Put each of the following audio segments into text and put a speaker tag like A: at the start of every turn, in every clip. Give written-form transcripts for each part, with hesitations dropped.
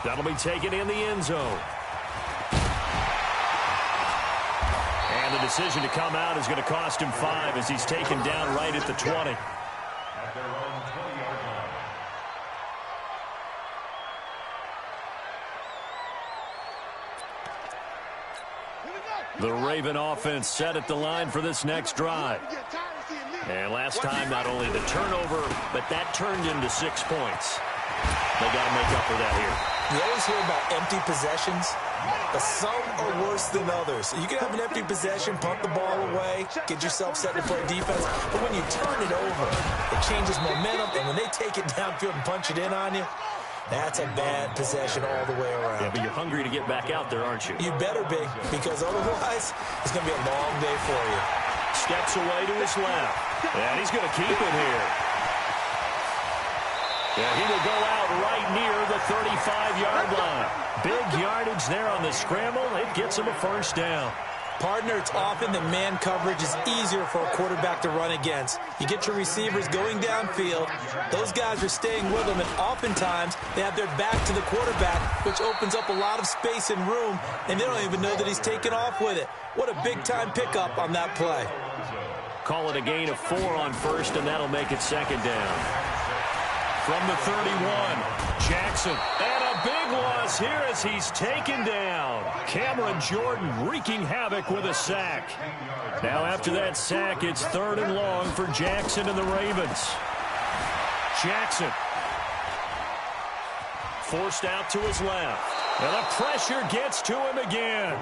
A: That'll be taken in the end zone. And the decision to come out is going to cost him 5 as he's taken down right at the 20. The Raven offense set at the line for this next drive. And last time, not only the turnover, but that turned into 6 points. They got to make up for that here.
B: You always hear about empty possessions, but some are worse than others. You can have an empty possession, pump the ball away, get yourself set to play defense, but when you turn it over, it changes momentum, and when they take it downfield and punch it in on you, that's a bad possession all the way around.
A: Yeah, but you're hungry to get back out there, aren't you?
B: You better be, because otherwise, it's going to be a long day for you.
A: Steps away to his left. And he's going to keep it here. Yeah, he will go out right near the 35-yard line. Big yardage there on the scramble. It gets him a first down.
B: Partner, it's often that man coverage is easier for a quarterback to run against. You get your receivers going downfield. Those guys are staying with them, and oftentimes they have their back to the quarterback, which opens up a lot of space and room, and they don't even know that he's taken off with it. What a big-time pickup on that play.
A: Call it a gain of 4 on first, and that'll make it second down. From the 31, Jackson. And a big loss here as he's taken down. Cameron Jordan wreaking havoc with a sack. Now after that sack, it's 3rd and long for Jackson and the Ravens. Jackson. Forced out to his left. And the pressure gets to him again.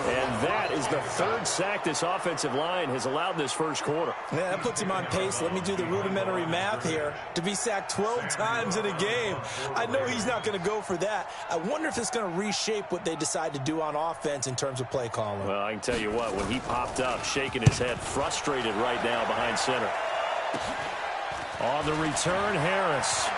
A: And that is the 3rd sack this offensive line has allowed this first quarter.
B: Yeah, that puts him on pace. Let me do the rudimentary math here. To be sacked 12 times in a game, I know he's not going to go for that. I wonder if it's going to reshape what they decide to do on offense in terms of play calling.
A: Well, I can tell you what, when he popped up, shaking his head, frustrated right now behind center. On the return, Harris.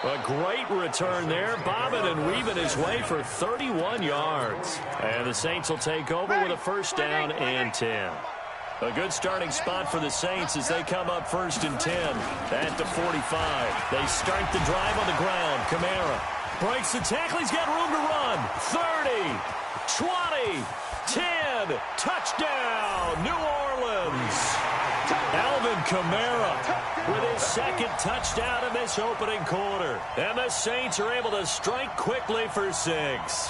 A: A great return there, bobbing and weaving his way for 31 yards. And the Saints will take over with a first down and 10. A good starting spot for the Saints as they come up 1st and 10 at the 45. They start the drive on the ground. Kamara breaks the tackle. He's got room to run. 30, 20, 10. Touchdown, New Orleans. Alvin Kamara with his 2nd touchdown in this opening quarter. And the Saints are able to strike quickly for 6.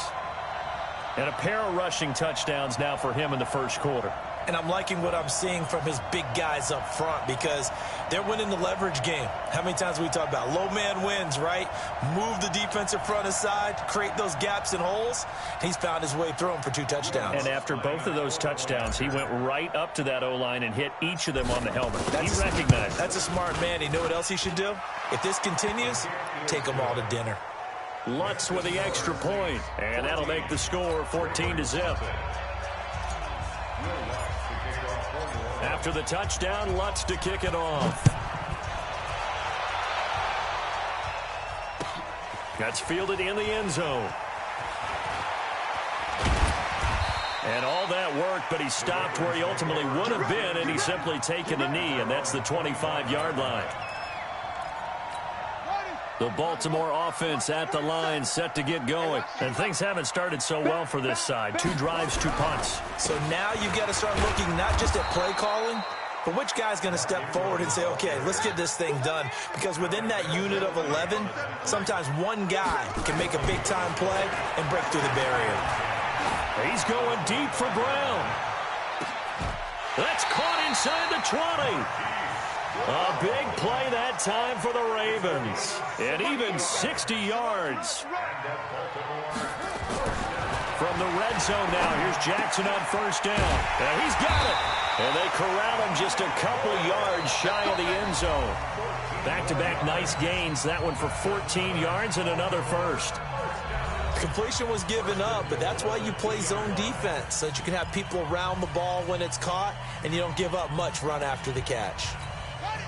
A: And a pair of rushing touchdowns now for him in the first quarter.
B: And I'm liking what I'm seeing from his big guys up front because they're winning the leverage game. How many times we talk about low man wins, right? Move the defensive front aside, create those gaps and holes. He's found his way through them for 2 touchdowns.
A: And after both of those touchdowns, he went right up to that O-line and hit each of them on the helmet. He recognized.
B: That's a smart man. You know what else he should do? If this continues, take them all to dinner.
A: Lutz with the extra point, and that'll make the score 14-0. After the touchdown, Lutz to kick it off. That's fielded in the end zone. And all that work, but he stopped where he ultimately would have been, and he's simply taken a knee, and that's the 25-yard line. The Baltimore offense at the line, set to get going. And things haven't started so well for this side. 2 drives, 2 punts.
B: So now you've got to start looking not just at play calling, but which guy's going to step forward and say, okay, let's get this thing done. Because within that unit of 11, sometimes one guy can make a big-time play and break through the barrier.
A: He's going deep for Brown. That's caught inside the 20. A big play that time for the Ravens. And even 60 yards. From the red zone now, here's Jackson on first down. And he's got it. And they corral him just a couple yards shy of the end zone. Back-to-back nice gains. That one for 14 yards and another first.
B: Completion was given up, but that's why you play zone defense, so that you can have people around the ball when it's caught, and you don't give up much run after the catch.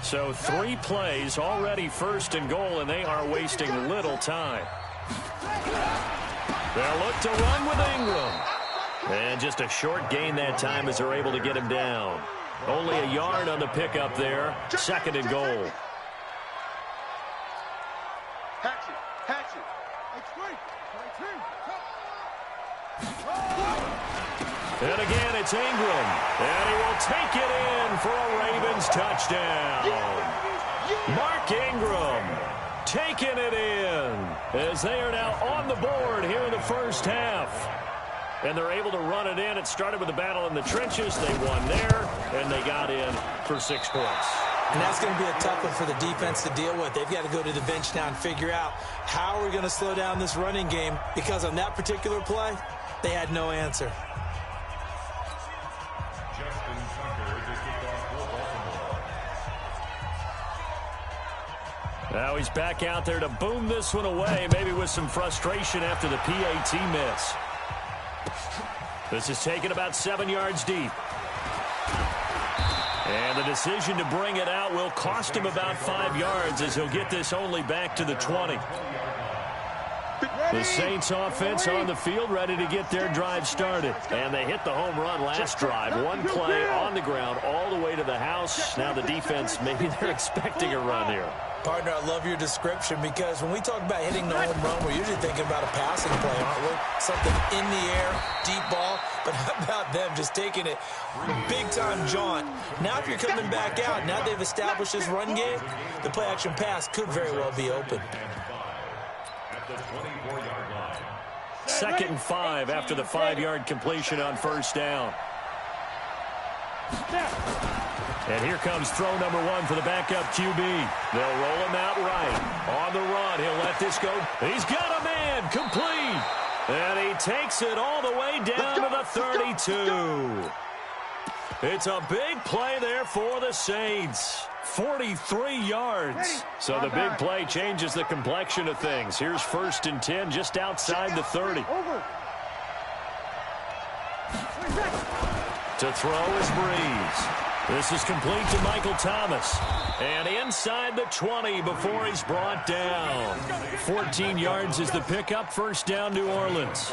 A: So 3 plays, already 1st and goal, and they are wasting little time. They'll look to run with Ingram. And just a short gain that time as they're able to get him down. Only a yard on the pickup there. Second and goal. And again, it's Ingram. And he will take it in for a Ravens touchdown. Mark Ingram taking it in as they are now on the board here in the first half. And they're able to run it in. It started with a battle in the trenches. They won there, and they got in for 6 points.
B: And that's going to be a tough one for the defense to deal with. They've got to go to the bench now and figure out how we're going to slow down this running game, because on that particular play, they had no answer.
A: Now he's back out there to boom this one away, maybe with some frustration after the PAT miss. This is taken about 7 yards deep. And the decision to bring it out will cost him about 5 yards, as he'll get this only back to the 20. The Saints offense on the field, ready to get their drive started. And they hit the home run last drive. One play on the ground all the way to the house. Now the defense, maybe they're expecting a run here.
B: Partner, I love your description, because when we talk about hitting the home run, we're usually thinking about a passing play, aren't we? Something in the air, deep ball. But how about them just taking it big-time jaunt? Now if you're coming back out, now they've established this run game, the play-action pass could very well be open.
A: 2nd and 5 after the 5-yard completion on first down. And here comes throw number 1 for the backup QB. They'll roll him out right. On the run, he'll let this go. He's got a man, complete. And he takes it all the way down to the 32. It's a big play there for the Saints. 43 yards. So the big play changes the complexion of things. Here's 1st and 10 just outside the 30. To throw is Breeze. This is complete to Michael Thomas. And inside the 20 before he's brought down. 14 yards is the pickup. First down, New Orleans.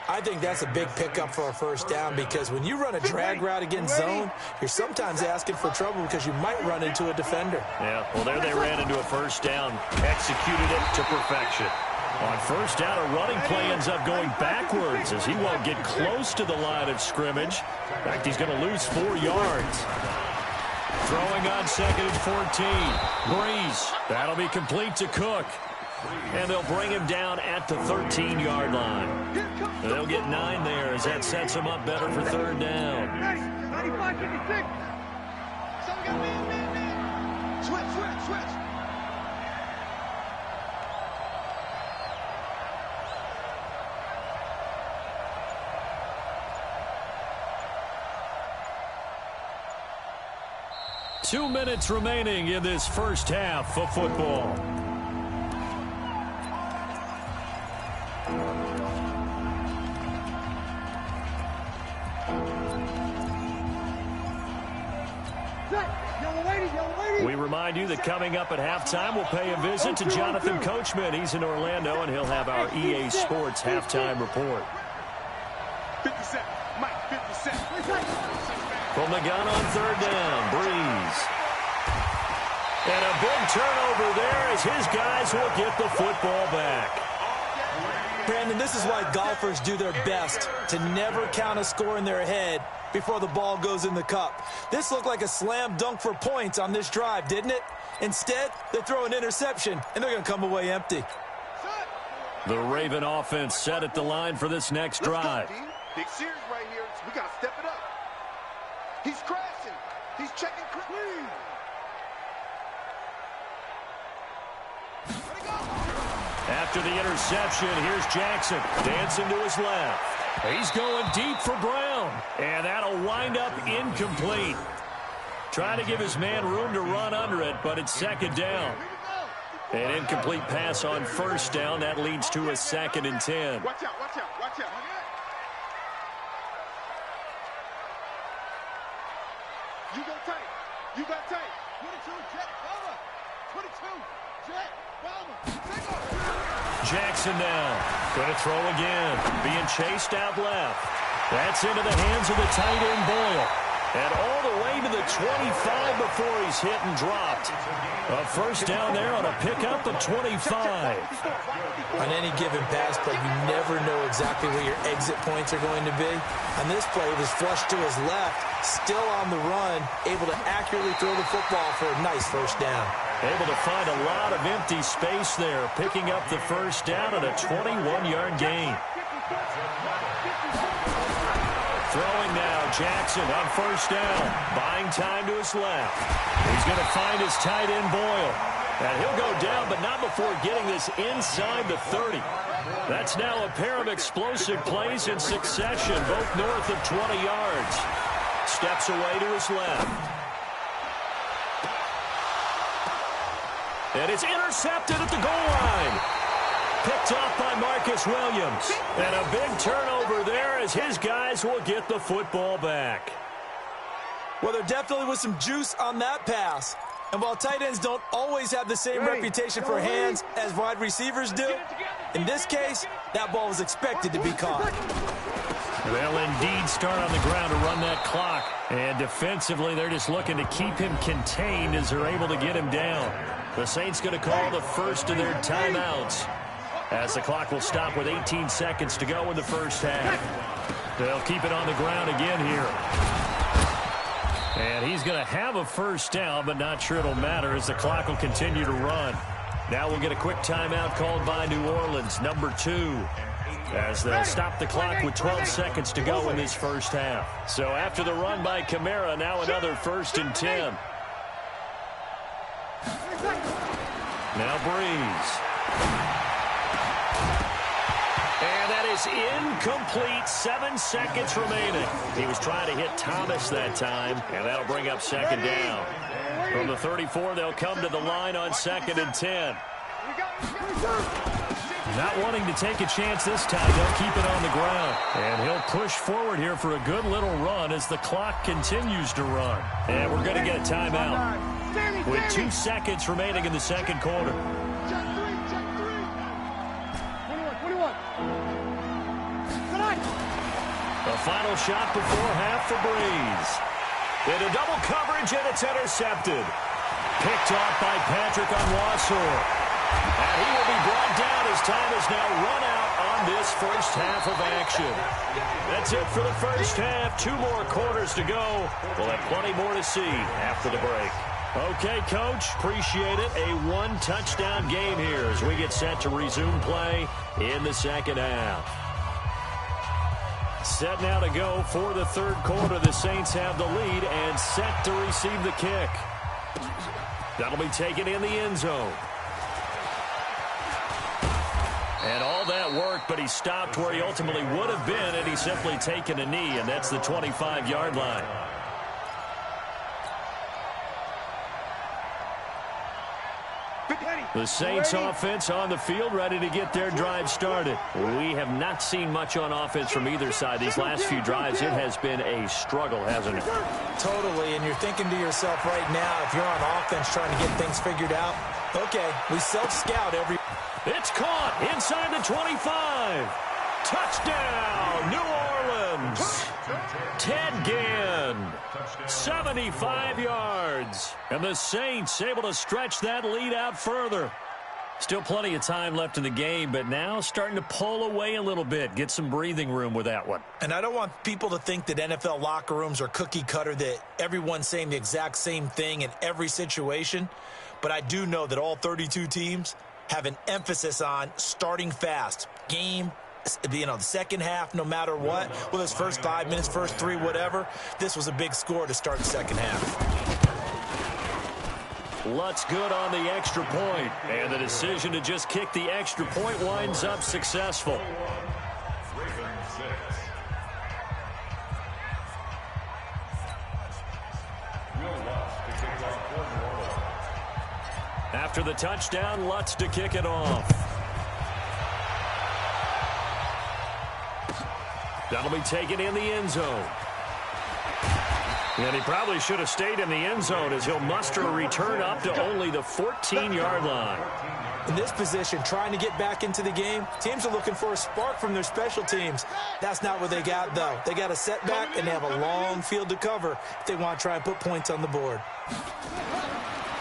B: I think that's a big pickup for a first down, because when you run a drag route against zone, you're sometimes asking for trouble because you might run into a defender.
A: Yeah, well, there they ran into a first down. Executed it to perfection. On first down, a running play ends up going backwards as he won't get close to the line of scrimmage. In fact, he's going to lose 4 yards. Throwing on 2nd and 14. Breeze. That'll be complete to Cook. And they'll bring him down at the 13-yard line. They'll get 9 there as that sets him up better for 3rd down.
C: 95-56. Switch.
A: 2 minutes remaining in this first half of football. We remind you that coming up at halftime, we'll pay a visit to Jonathan Coachman. He's in Orlando, and he'll have our EA Sports halftime report.
C: 50 Mike, 50
A: From the gun on 3rd down, Breeze. And a big turnover there as his guys will get the football back.
B: Brandon, this is why golfers do their best to never count a score in their head before the ball goes in the cup. This looked like a slam dunk for points on this drive, didn't it? Instead, they throw an interception, and they're going to come away empty.
A: The Raven offense set at the line for this next drive.
C: Big series right here. We got to step it up. He's crashing. He's checking clean.
A: After the interception, here's Jackson dancing to his left. He's going deep for Brown, and that'll wind up incomplete. Trying to give his man room to run under it, but it's 2nd down. An incomplete pass on 1st down. That leads to a 2nd and 10.
C: Watch out. You got tight. 22, Jet, Bama. 22, Jet, Bama.
A: Jackson now. Going to throw again. Being chased out left. That's into the hands of the tight end, Boyle. And all the way to the 25 before he's hit and dropped. A first down there on a pickup of 25.
B: On any given pass play, you never know exactly where your exit points are going to be. On this play, it was flushed to his left, still on the run, able to accurately throw the football for a nice first down.
A: Able to find a lot of empty space there, picking up the first down and a 21-yard gain. Throwing now, Jackson on first down. Buying time to his left. He's going to find his tight end, Boyle. And he'll go down, but not before getting this inside the 30. That's now a pair of explosive plays in succession, both north of 20 yards. Steps away to his left. And it's intercepted at the goal line. Picked off by Marcus Williams. And a big turnover there as his guys will get the football back.
B: Well, there definitely was some juice on that pass. And while tight ends don't always have the same reputation for hands as wide receivers do, in this case, that ball was expected to be caught.
A: They'll indeed start on the ground to run that clock. And defensively, they're just looking to keep him contained as they're able to get him down. The Saints going to call the first of their timeouts, as the clock will stop with 18 seconds to go in the first half. They'll keep it on the ground again here. And he's going to have a first down, but not sure it'll matter as the clock will continue to run. Now we'll get a quick timeout called by New Orleans, number 2, as they'll stop the clock with 12 seconds to go in this first half. So after the run by Kamara, now another 1st and 10. Now Breeze. And that is incomplete. 7 seconds remaining. He was trying to hit Thomas that time, and that'll bring up 2nd down. From the 34, they'll come to the line on 2nd and 10. Not wanting to take a chance this time, they'll keep it on the ground. And he'll push forward here for a good little run as the clock continues to run. And we're going to get a timeout with 2 seconds remaining in the second quarter. The final shot before half for Breeze. Into double coverage, and it's intercepted. Picked off by Patrick Onwuasor. And he will be brought down as time is now run out on this first half of action. That's it for the first half. 2 more quarters to go. We'll have plenty more to see after the break. Okay, Coach, appreciate it. A 1-touchdown game here as we get set to resume play in the second half. Set now to go for the third quarter. The Saints have the lead and set to receive the kick. That'll be taken in the end zone. And all that work, but he stopped where he ultimately would have been had he simply taken a knee, and that's the 25-yard line. The Saints offense on the field, ready to get their drive started. We have not seen much on offense from either side. These last few drives, it has been a struggle, hasn't it?
B: Totally, and you're thinking to yourself right now, if you're on offense trying to get things figured out, okay, we self-scout every...
A: It's caught inside the 25. Touchdown, New Orleans. Ted Ginn, 75 yards. And the Saints able to stretch that lead out further. Still plenty of time left in the game, but now starting to pull away a little bit. Get some breathing room with that one.
B: And I don't want people to think that NFL locker rooms are cookie cutter, that everyone's saying the exact same thing in every situation. But I do know that all 32 teams have an emphasis on starting fast. Game, the second half, no matter what. Well, his first 5 minutes, first 3, whatever. This was a big score to start the second half.
A: Lutz good on the extra point, and the decision to just kick the extra point winds up successful. After the touchdown, Lutz to kick it off. That'll be taken in the end zone. And he probably should have stayed in the end zone as he'll muster a return up to only the 14-yard line.
B: In this position, trying to get back into the game, teams are looking for a spark from their special teams. That's not what they got, though. They got a setback, and they have a long field to cover if they want to try and put points on the board.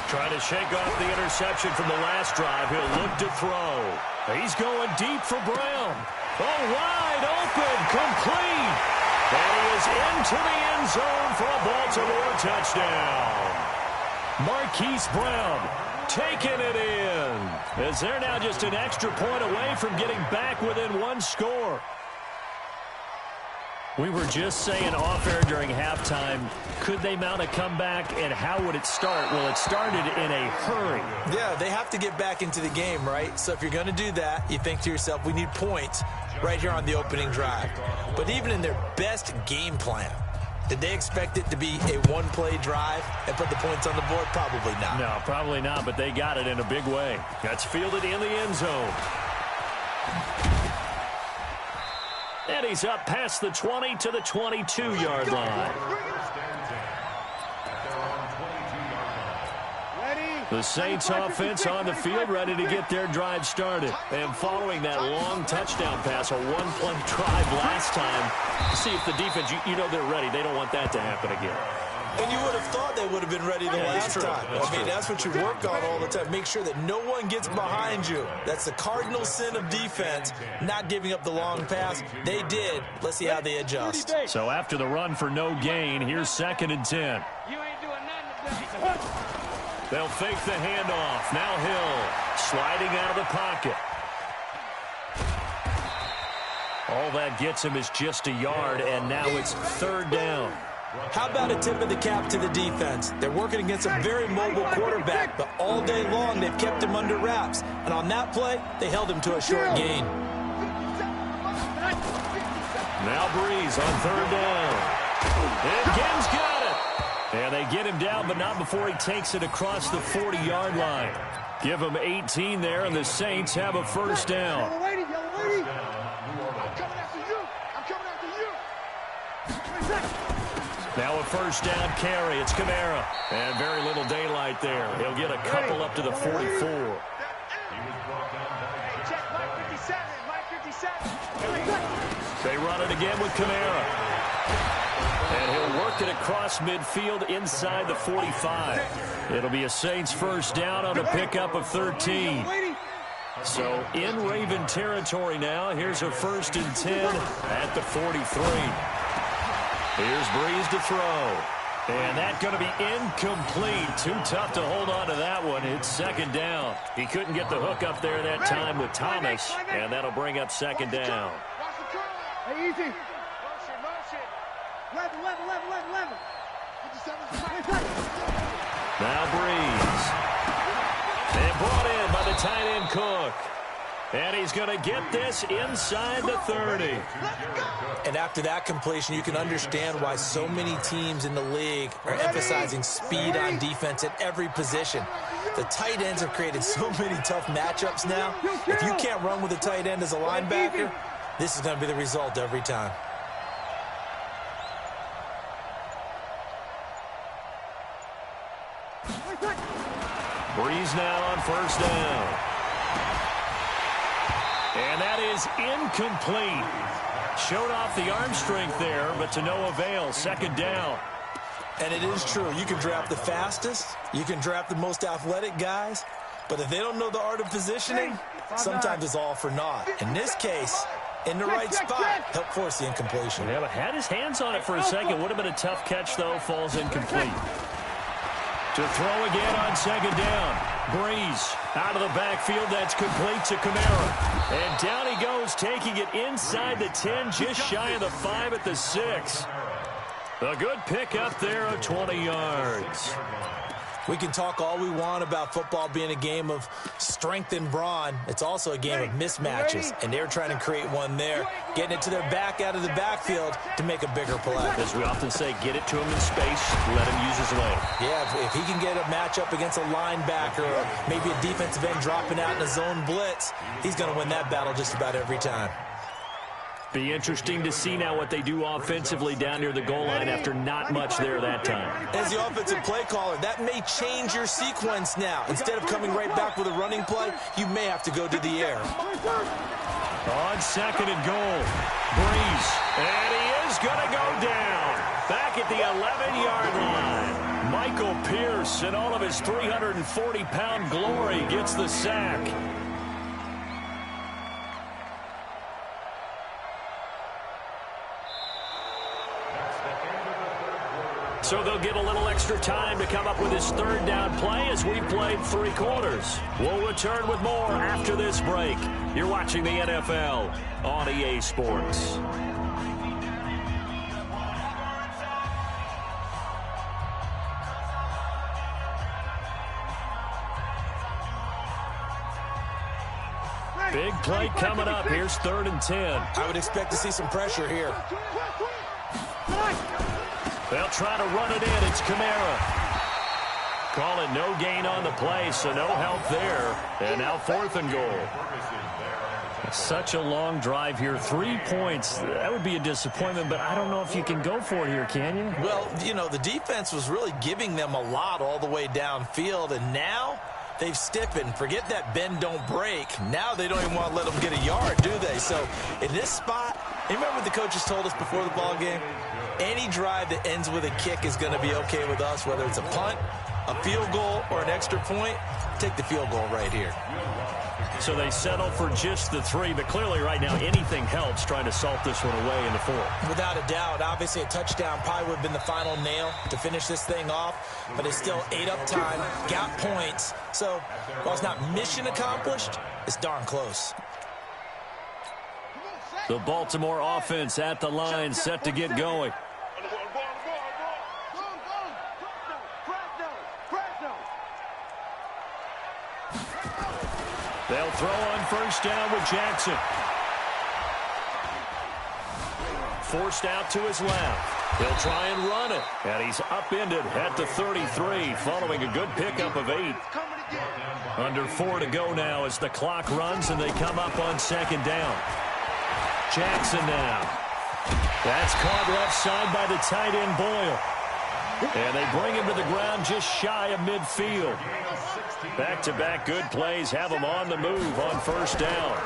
A: Trying to shake off the interception from the last drive. He'll look to throw. He's going deep for Brown. Oh, wide open, complete. And he is into the end zone for a Baltimore touchdown. Marquise Brown taking it in, as they're now just an extra point away from getting back within one score. We were just saying off-air during halftime, could they mount a comeback, and how would it start? Well, it started in a hurry.
B: Yeah, they have to get back into the game, right? So if you're going to do that, you think to yourself, we need points right here on the opening drive. But even in their best game plan, did they expect it to be a one-play drive and put the points on the board? Probably not.
A: No, probably not, but they got it in a big way. That's fielded in the end zone. And he's up past the 20 to the 22-yard line. The Saints offense on the field, ready to get their drive started. And following that long touchdown pass, a one-play drive last time, see if the defense, you know they're ready. They don't want that to happen again.
B: And you would have thought they would have been ready the last time. That's what you work on all the time. Make sure that no one gets behind you. That's the cardinal sin of defense, not giving up the long pass. They did. Let's see how they adjust.
A: So after the run for no gain, here's 2nd and 10. They'll fake the handoff. Now Hill sliding out of the pocket. All that gets him is just a yard, and now it's 3rd down.
B: How about a tip of the cap to the defense? They're working against a very mobile quarterback, but all day long they've kept him under wraps. And on that play, they held him to a short gain.
A: Now Breeze on 3rd down. And Gibbs got it. And they get him down, but not before he takes it across the 40-yard line. Give him 18 there, and the Saints have a 1st down. Now a 1st down carry. It's Kamara. And very little daylight there. He'll get a couple up to the 44. They run it again with Kamara. And he'll work it across midfield inside the 45. It'll be a Saints 1st down on a pickup of 13. So in Raven territory now. Here's a 1st and 10 at the 43. Here's Breeze to throw. And that's going to be incomplete. Too tough to hold on to that one. It's 2nd down. He couldn't get the hook up there that time with Thomas. And that'll bring up 2nd down.
C: Hey, easy.
A: Now Breeze. And brought in by the tight end Cook. And he's going to get this inside the 30.
B: And after that completion, you can understand why so many teams in the league are emphasizing speed on defense at every position. The tight ends have created so many tough matchups now. If you can't run with a tight end as a linebacker, this is going to be the result every time.
A: Breeze now on 1st down. And that is incomplete. Showed off the arm strength there, but to no avail. 2nd down.
B: And it is true. You can draft the fastest. You can draft the most athletic guys. But if they don't know the art of positioning, sometimes it's all for naught. In this case, in the right spot, help force the incompletion.
A: Yeah, but had his hands on it for a second. Would have been a tough catch, though. Falls incomplete. To throw again on 2nd down. Breeze out of the backfield. That's complete to Kamara. And down he goes, taking it inside the 10, just shy of the 5 at the 6. A good pick up there of 20 yards.
B: We can talk all we want about football being a game of strength and brawn. It's also a game of mismatches, and they're trying to create one there, getting it to their back out of the backfield to make a bigger play.
A: As we often say, get it to him in space, let him use his leg.
B: Yeah, if he can get a matchup against a linebacker or maybe a defensive end dropping out in a zone blitz, he's going to win that battle just about every time.
A: Be interesting to see now what they do offensively down near the goal line after not much there that time.
B: As the offensive play caller, that may change your sequence now. Instead of coming right back with a running play, you may have to go to the air.
A: On second and goal, Breeze, and he is going to go down. Back at the 11-yard line. Michael Pierce, in all of his 340-pound glory, gets the sack. So they'll get a little extra time to come up with his third down play as we've played 3 quarters. We'll return with more after this break. You're watching the NFL on EA Sports. Big play coming up. Here's 3rd and 10.
B: I would expect to see some pressure here.
A: They'll try to run it in. It's Kamara. Call it no gain on the play, so no help there. And now 4th and goal. Such a long drive here. 3 points. That would be a disappointment, but I don't know if you can go for it here, can you?
B: Well, you know, the defense was really giving them a lot all the way downfield, and now they've stiffened. Forget that bend, don't break. Now they don't even want to let them get a yard, do they? So in this spot, you remember what the coaches told us before the ball game? Any drive that ends with a kick is going to be okay with us, whether it's a punt, a field goal, or an extra point. Take the field goal right here.
A: So they settle for just the 3, but clearly right now anything helps trying to salt this one away in the 4th.
B: Without a doubt, obviously a touchdown probably would have been the final nail to finish this thing off, but it's still ate up time, got points. So while it's not mission accomplished, it's darn close.
A: The Baltimore offense at the line, set to get going. They'll throw on 1st down with Jackson. Forced out to his left. He'll try and run it. And he's upended at the 33 following a good pickup of 8. Under 4 to go now as the clock runs and they come up on 2nd down. Jackson now. That's caught left side by the tight end Boyle. And they bring him to the ground just shy of midfield. Back-to-back good plays have him on the move on 1st down.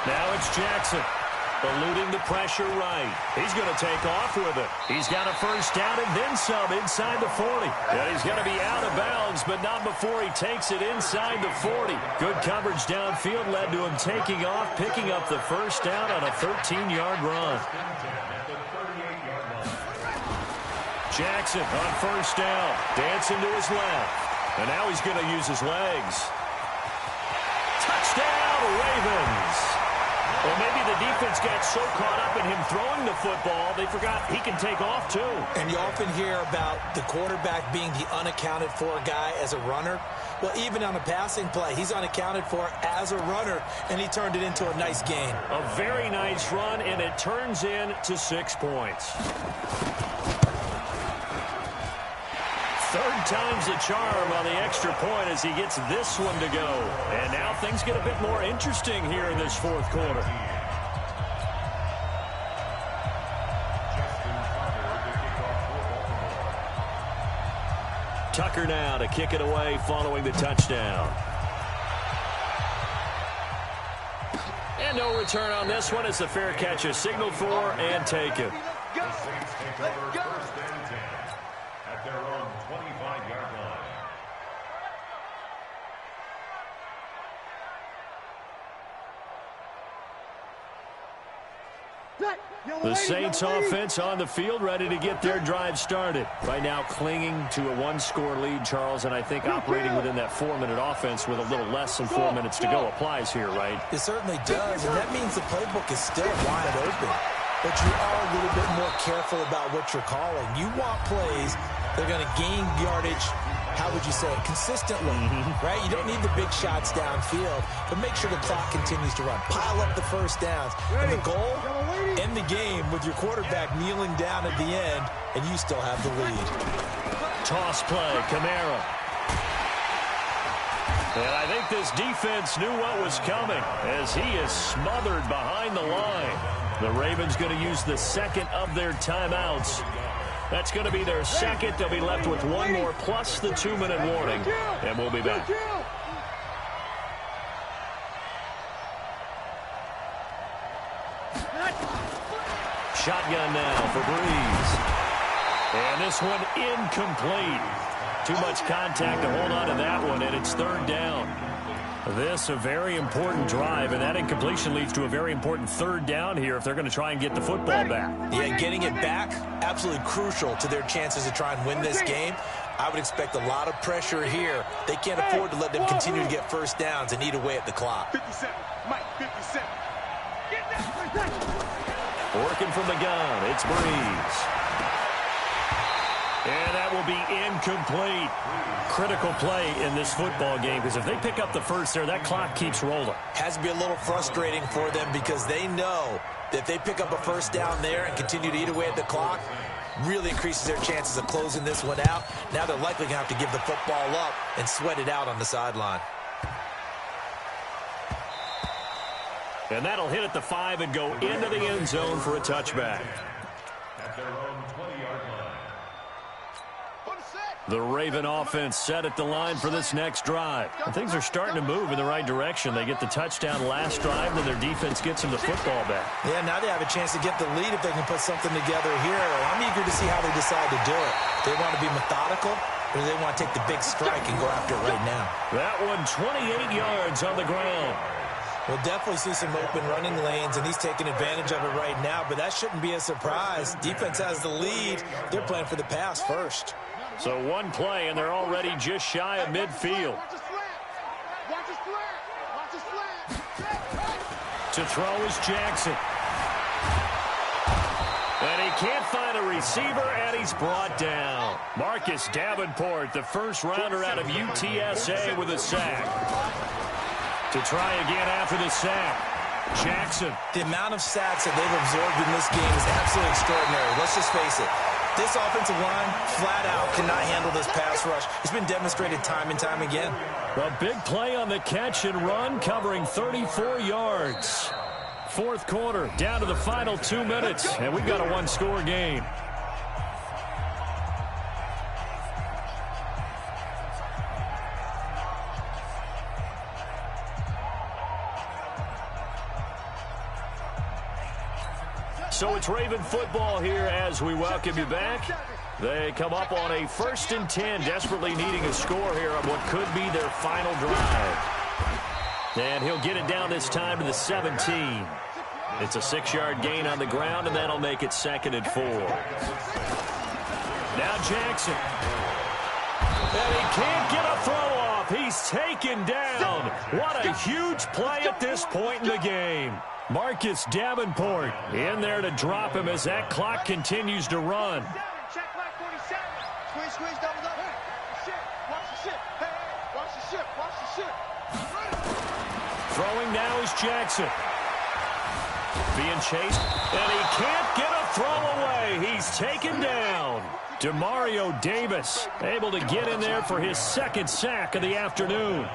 A: Now it's Jackson. Eluding the pressure right. He's going to take off with it. He's got a 1st down and then some inside the 40. And he's going to be out of bounds, but not before he takes it inside the 40. Good coverage downfield led to him taking off, picking up the 1st down on a 13-yard run. Jackson on 1st down, dancing to his left. And now he's going to use his legs. Touchdown, Ravens. Well, maybe the defense got so caught up in him throwing the football, they forgot he can take off, too.
B: And you often hear about the quarterback being the unaccounted for guy as a runner. Well, even on a passing play, he's unaccounted for as a runner, and he turned it into a nice gain.
A: A very nice run, and it turns into 6 points. 3rd time's the charm on the extra point as he gets this one to go. And now things get a bit more interesting here in this 4th quarter. Tucker now to kick it away following the touchdown. And no return on this one as the fair catch is signaled for and taken.
C: Let's go.
D: At their own 25-yard line.
A: The Saints offense on the field, ready to get their drive started. Right now clinging to a 1-score lead, Charles, and I think operating within that 4-minute offense with a little less than 4 minutes to go applies here, right?
B: It certainly does, and that means the playbook is still wide open. But you are a little bit more careful about what you're calling. You want plays that are going to gain yardage, how would you say it, consistently, right? You don't need the big shots downfield, but make sure the clock continues to run. Pile up the 1st downs. And the goal, end the game with your quarterback kneeling down at the end, and you still have the lead.
A: Toss play, Kamara. And I think this defense knew what was coming as he is smothered behind the line. The Ravens going to use the second of their timeouts. That's going to be their second. They'll be left with one more plus the 2-minute warning, and we'll be back. Shotgun now for Breeze. And this one incomplete. Too much contact to hold on to that one, and it's third down. This a very important drive, and that incompletion leads to a very important third down here if they're going to try and get the football back.
B: Yeah, getting it back, absolutely crucial to their chances to try and win this game. I would expect a lot of pressure here. They can't afford to let them continue to get first downs and eat away at the clock.
C: 57, Mike, 57.
A: Working from the gun, it's Breeze. And that will be incomplete. Critical play in this football game, because if they pick up the first there, that clock keeps rolling.
B: Has to be a little frustrating for them because they know that if they pick up a first down there and continue to eat away at the clock, really increases their chances of closing this one out. Now they're likely going to have to give the football up and sweat it out on the sideline.
A: And that'll hit at the 5 and go into the end zone for a touchback.
D: At their own 20-yard line.
A: The Raven offense set at the line for this next drive. And things are starting to move in the right direction. They get the touchdown last drive, then their defense gets them the football back.
B: Yeah, now they have a chance to get the lead if they can put something together here. I'm eager to see how they decide to do it. They want to be methodical, or do they want to take the big strike and go after it right now?
A: That one 28 yards on the ground.
B: We'll definitely see some open running lanes, and he's taking advantage of it right now, but that shouldn't be a surprise. Defense has the lead. They're playing for the pass first.
A: So one play, and they're already just shy of midfield. To throw is Jackson. And he can't find a receiver, and he's brought down. Marcus Davenport, the first rounder out of UTSA, with a sack. To try again after the sack. Jackson.
B: The amount of sacks that they've absorbed in this game is absolutely extraordinary. Let's just face it. This offensive line, flat out, cannot handle this pass rush. It's been demonstrated time and time again.
A: A big play on the catch and run, covering 34 yards. Fourth quarter, down to the final 2 minutes, and we've got a one-score game. So it's Raven football here as we welcome you back. They come up on a 1st and 10, desperately needing a score here on what could be their final drive. And he'll get it down this time to the 17. It's a 6-yard gain on the ground, and that'll make it 2nd and 4. Now Jackson. And he can't get a throw off. He's taken down. What a huge play at this point in the game. Marcus Davenport in there to drop him as that clock continues to run. Throwing now is Jackson. Being chased, and he can't get a throw away. He's taken down. Demario Davis able to get in there for his 2nd sack of the afternoon.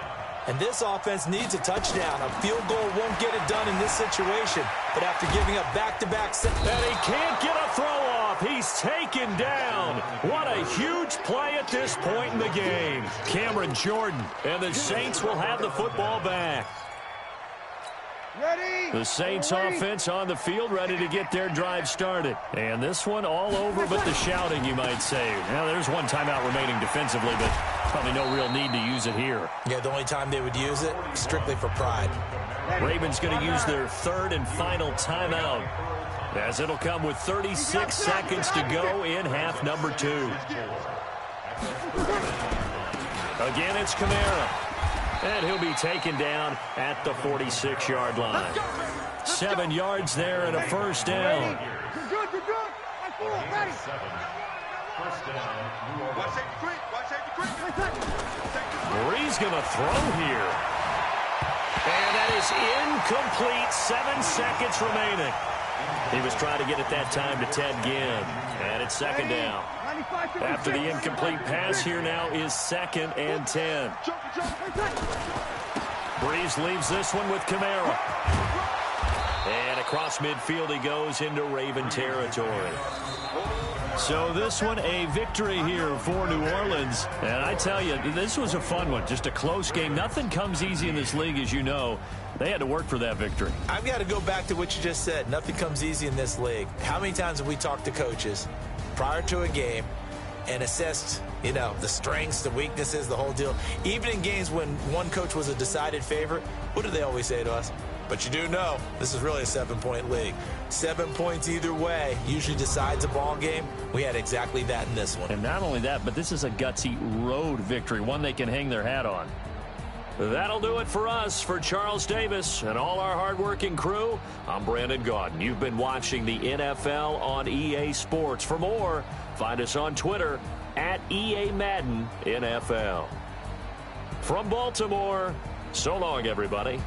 B: And this offense needs a touchdown. A field goal won't get it done in this situation. But after giving up back-to-back...
A: And he can't get a throw off. He's taken down. What a huge play at this point in the game. Cameron Jordan. And the Saints will have the football back.
C: Ready?
A: The Saints offense on the field, ready to get their drive started. And this one all over but the shouting, you might say. Now, there's one timeout remaining defensively, but probably no real need to use it here.
B: Yeah, the only time they would use it, strictly for pride.
A: Ravens going to use their 3rd and final timeout, as it'll come with 36 seconds to go in half number 2. Again, it's Kamara. And he'll be taken down at the 46-yard line. 7 yards there and a first down.
C: You're good. Ready.
D: First down.
C: Watch safety quick.
A: Breeze going to throw here. And that is incomplete. 7 seconds remaining. He was trying to get it that time to Ted Ginn. And it's 2nd down. After the incomplete pass, here now is 2nd and 10. Breeze leaves this one with Kamara. And across midfield he goes into Raven territory. So this one, a victory here for New Orleans. And I tell you, this was a fun one. Just a close game. Nothing comes easy in this league, as you know. They had to work for that victory.
B: I've got to go back to what you just said. Nothing comes easy in this league. How many times have we talked to coaches prior to a game and assessed, you know, the strengths, the weaknesses, the whole deal? Even in games when one coach was a decided favorite, what do they always say to us? But you do know this is really a 7-point league. 7 points either way usually decides a ball game. We had exactly that in this one.
A: And not only that, but this is a gutsy road victory, one they can hang their hat on. That'll do it for us. For Charles Davis and all our hardworking crew, I'm Brandon Gaudin. You've been watching the NFL on EA Sports. For more, find us on Twitter at EA Madden NFL. From Baltimore, so long, everybody.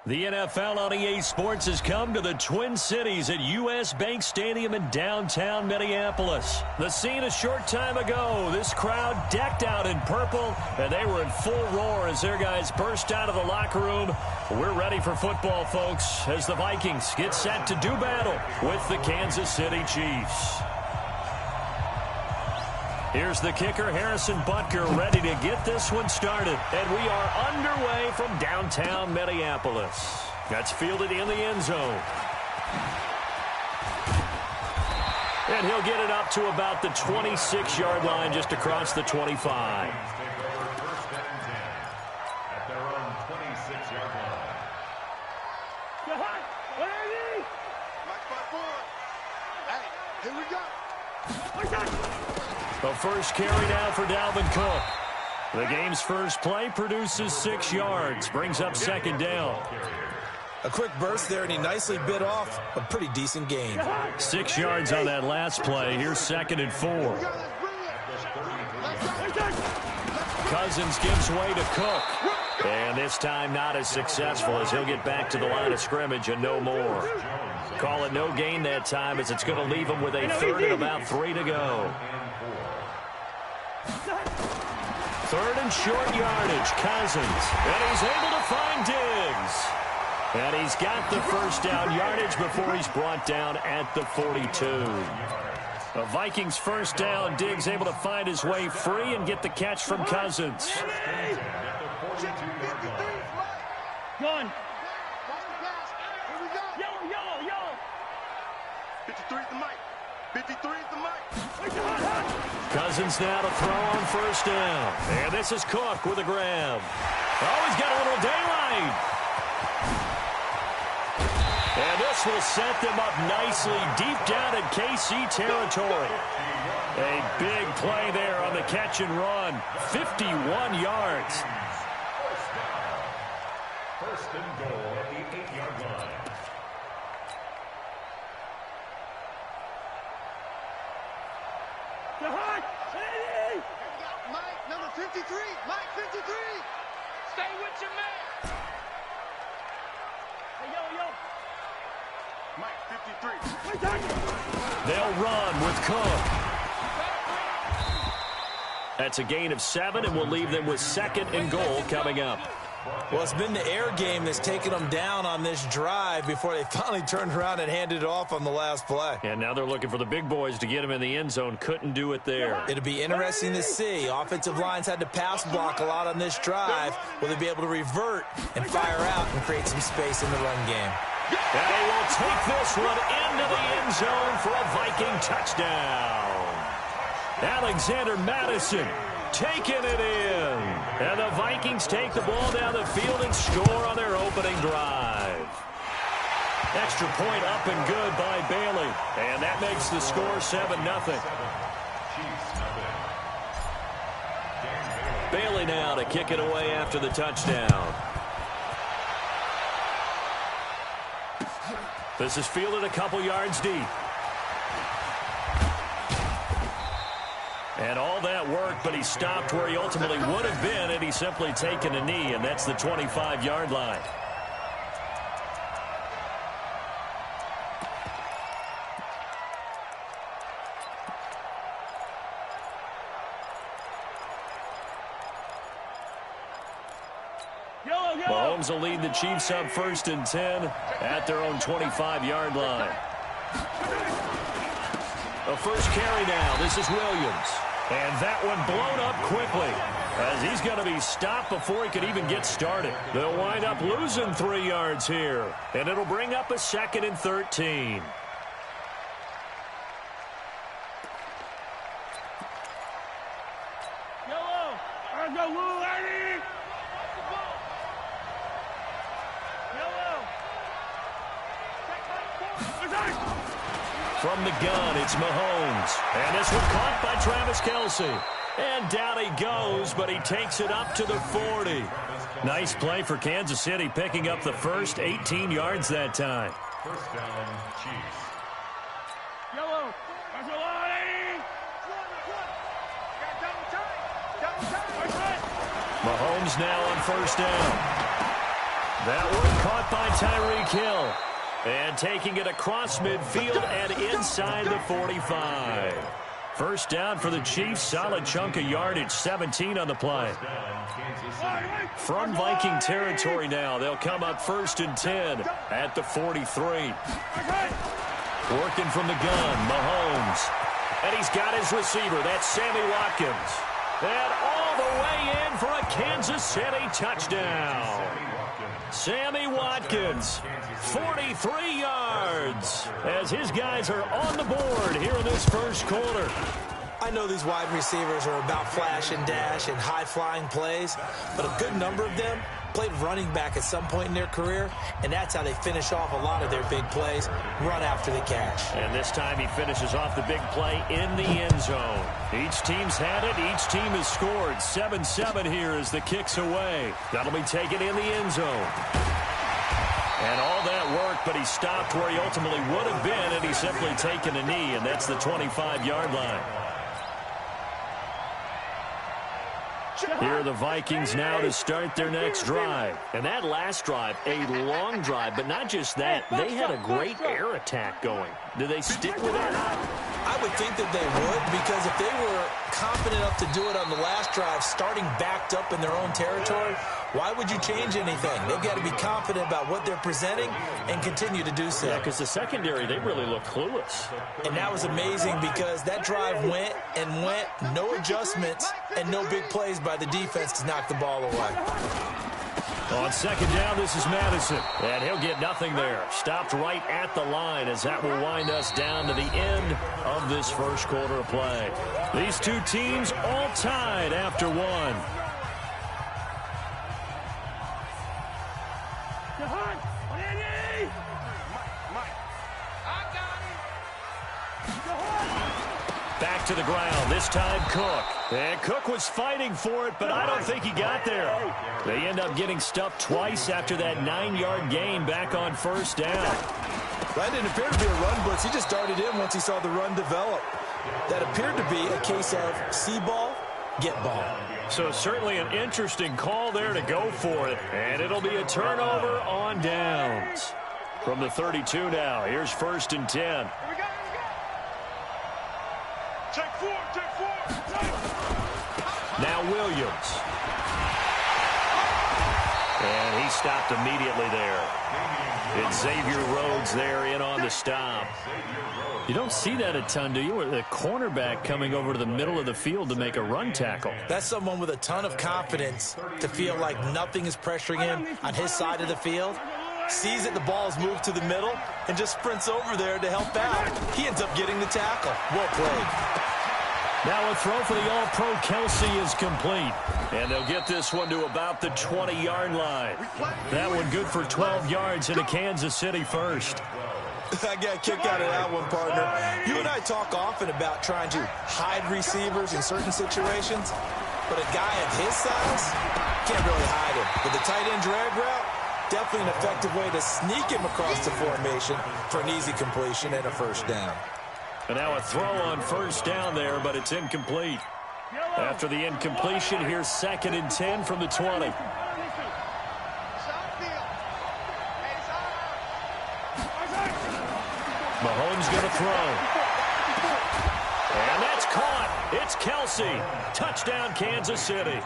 A: The NFL on EA Sports has come to the Twin Cities at U.S. Bank Stadium in downtown Minneapolis. The scene a short time ago, this crowd decked out in purple, and they were in full roar as their guys burst out of the locker room. We're ready for football, folks, as the Vikings get set to do battle with the Kansas City Chiefs. Here's the kicker, Harrison Butker, ready to get this one started. And we are underway from downtown Minneapolis. That's fielded in the end zone. And he'll get it up to about the 26-yard line, just across the 25.
C: Here we go.
A: The first carry now for Dalvin Cook. The game's first play produces 6 yards, brings up second down.
B: A quick burst there, and he nicely bit off a pretty decent gain.
A: 6 yards on that last play. Here's 2nd and 4. Cousins gives way to Cook. And this time not as successful, as he'll get back to the line of scrimmage and no more. Call it no gain that time, as it's going to leave him with a 3rd and about 3 to go. 3rd and short yardage, Cousins. And he's able to find Diggs. And he's got the first down yardage before he's brought down at the 42. The Vikings first down. Diggs able to find his way free and get the catch from Cousins.
C: One. 53 is the mic. 53 is the mic.
A: Cousins now to throw on first down. And this is Cook with a grab. Oh, he's got a little daylight. And this will set them up nicely deep down in KC territory. A big play there on the catch and run. 51 yards.
D: First and goal at the 8-yard line.
C: Mike, number 53. Mike, 53. Stay with your man. Hey, yo. Mike, 53.
A: They'll run with Cook. That's a gain of 7, and we'll leave them with 2nd and goal coming up.
B: Well, it's been the air game that's taken them down on this drive before they finally turned around and handed it off on the last play.
A: And now they're looking for the big boys to get him in the end zone. Couldn't do it there.
B: It'll be interesting to see. Offensive lines had to pass block a lot on this drive. Will they be able to revert and fire out and create some space in the run game?
A: And they will take this one into the end zone for a Viking touchdown. Alexander Madison taking it in. And the Vikings take the ball down the field and score on their opening drive. Extra point up and good by Bailey. And that makes the score 7-0. Bailey now to kick it away after the touchdown. This is fielded a couple yards deep. And all that work, but he stopped where he ultimately would have been had he simply taken a knee, and that's the 25-yard line. Mahomes will lead the Chiefs up 1st and 10 at their own 25-yard line. The first carry now. This is Williams. And that one blown up quickly, as he's going to be stopped before he could even get started. They'll wind up losing 3 yards here, and it'll bring up a 2nd and 13. From the gun, it's Mahomes. And this one caught by Travis Kelce. And down he goes, but he takes it up to the 40. Nice play for Kansas City, picking up the first 18 yards that time.
D: First down, Chiefs.
C: Yellow.
A: Mahomes now on first down. That one caught by Tyreek Hill. And taking it across midfield and inside the 45. First down for the Chiefs. Solid chunk of yardage. 17 on the play. From Viking territory now, they'll come up 1st and 10 at the 43. Working from the gun, Mahomes. And he's got his receiver. That's Sammy Watkins. And all the way in for a Kansas City touchdown. Sammy Watkins, 43 yards, as his guys are on the board here in this first quarter.
B: I know these wide receivers are about flash and dash and high-flying plays, but a good number of them played running back at some point in their career, and that's how they finish off a lot of their big plays, run after the catch.
A: And this time he finishes off the big play in the end zone. Each team's had it. Each team has scored. 7-7 here as the kick's away. That'll be taken in the end zone. And all that work, but he stopped where he ultimately would have been, and he's simply taken a knee, and that's the 25-yard line. Here are the Vikings now to start their next drive. And that last drive, a long drive, but not just that. They had a great air attack going. Do they stick with that?
B: I would think that they would, because if they were confident enough to do it on the last drive, starting backed up in their own territory, why would you change anything? They've got to be confident about what they're presenting and continue to do so.
A: Yeah, because the secondary, they really look clueless.
B: And that was amazing because that drive went and went, no adjustments, and no big plays by the defense to knock the ball away.
A: On second down, this is Madison. And he'll get nothing there. Stopped right at the line as that will wind us down to the end of this first quarter of play. These two teams all tied after one. Back to the ground, this time Cook. And Cook was fighting for it, but I don't think he got there. They end up getting stuffed twice after that 9-yard gain back on first down.
B: That didn't appear to be a run blitz. He just darted in once he saw the run develop. That appeared to be a case of see ball, get ball.
A: So certainly an interesting call there to go for it. And it'll be a turnover on downs. From the 32 now, here's 1st and 10. Now Williams. And he stopped immediately there. It's Xavier Rhodes there in on the stop. You don't see that a ton, do you? Or the cornerback coming over to the middle of the field to make a run tackle.
B: That's someone with a ton of confidence to feel like nothing is pressuring him on his side of the field. Sees that the ball's moved to the middle and just sprints over there to help out. He ends up getting the tackle. Well played.
A: Now a throw for the All-Pro Kelsey is complete. And they'll get this one to about the 20-yard line. That one good for 12 yards into Kansas City first.
B: I got a kick out of that one, partner. You and I talk often about trying to hide receivers in certain situations, but a guy of his size can't really hide him. With the tight end drag route, definitely an effective way to sneak him across the formation for an easy completion and a first down.
A: And now a throw on first down there, but it's incomplete. After the incompletion, here's 2nd and 10 from the 20. Mahomes going to throw. And that's caught. It's Kelsey. Touchdown, Kansas City.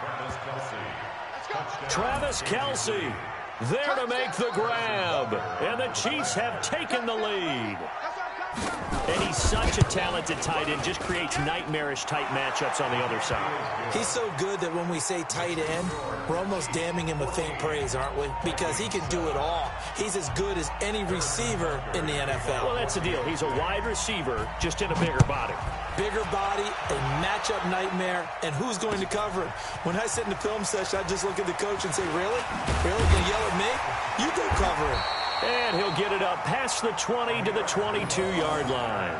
A: Travis Kelsey there to make the grab. And the Chiefs have taken the lead. And he's such a talented tight end, just creates nightmarish-type matchups on the other side.
B: He's so good that when we say tight end, we're almost damning him with faint praise, aren't we? Because he can do it all. He's as good as any receiver in the NFL.
A: Well, that's the deal. He's a wide receiver, just in a bigger body.
B: Bigger body, a matchup nightmare, and who's going to cover him? When I sit in the film session, I just look at the coach and say, really? Really? Going to yell at me? You go cover him.
A: And he'll get it up past the 20 to the 22-yard line.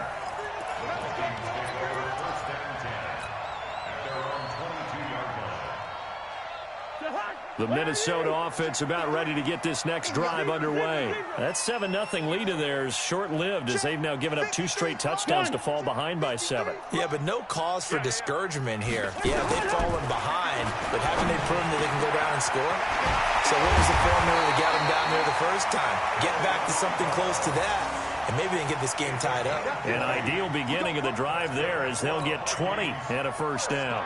A: The Minnesota offense about ready to get this next drive underway. That 7-0 lead of theirs short-lived as they've now given up 2 straight touchdowns to fall behind by 7.
B: Yeah, but no cause for discouragement here. Yeah, they've fallen behind, but haven't they proven that they can go down and score? So what was the formula to get them down there the first time? Get back to something close to that, and maybe they can get this game tied up.
A: An ideal beginning of the drive there as they'll get 20 and a first down.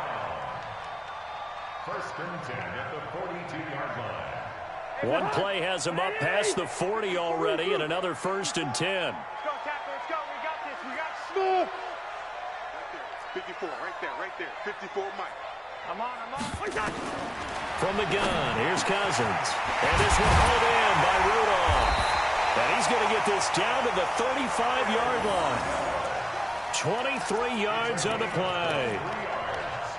D: First and 10 at the 42-yard line.
A: One play has them up past the 40 already, and another first and 10.
C: Let's go, Tackle. Let's go. We got this. We got this. Right there. 54, right there. 54, Mike. I'm on.
A: From the gun, here's Cousins. And this one hauled in by Rudolph. And he's going to get this down to the 35-yard line. 23 yards on the play.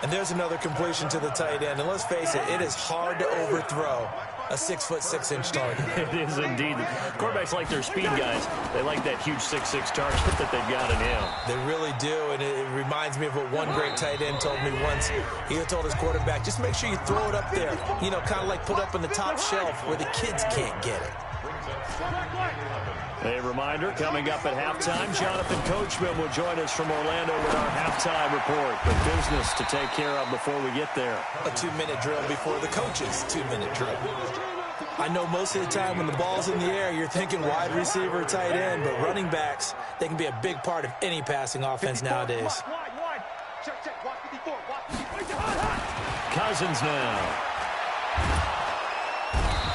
B: And there's another completion to the tight end. And let's face it, it is hard to overthrow a 6'6" target.
A: It is indeed. Quarterbacks like their speed guys. They like that huge 6'6" target that they've got in him.
B: They really do, and it reminds me of what one great tight end told me once. He told his quarterback, just make sure you throw it up there, you know, kind of like put up on the top shelf where the kids can't get it.
A: A reminder, coming up at halftime, Jonathan Coachman will join us from Orlando with our halftime report. The business to take care of before we get there.
B: A 2-minute drill before the coach's 2-minute drill. I know most of the time when the ball's in the air, you're thinking wide receiver, tight end, but running backs, they can be a big part of any passing offense nowadays.
A: Cousins now.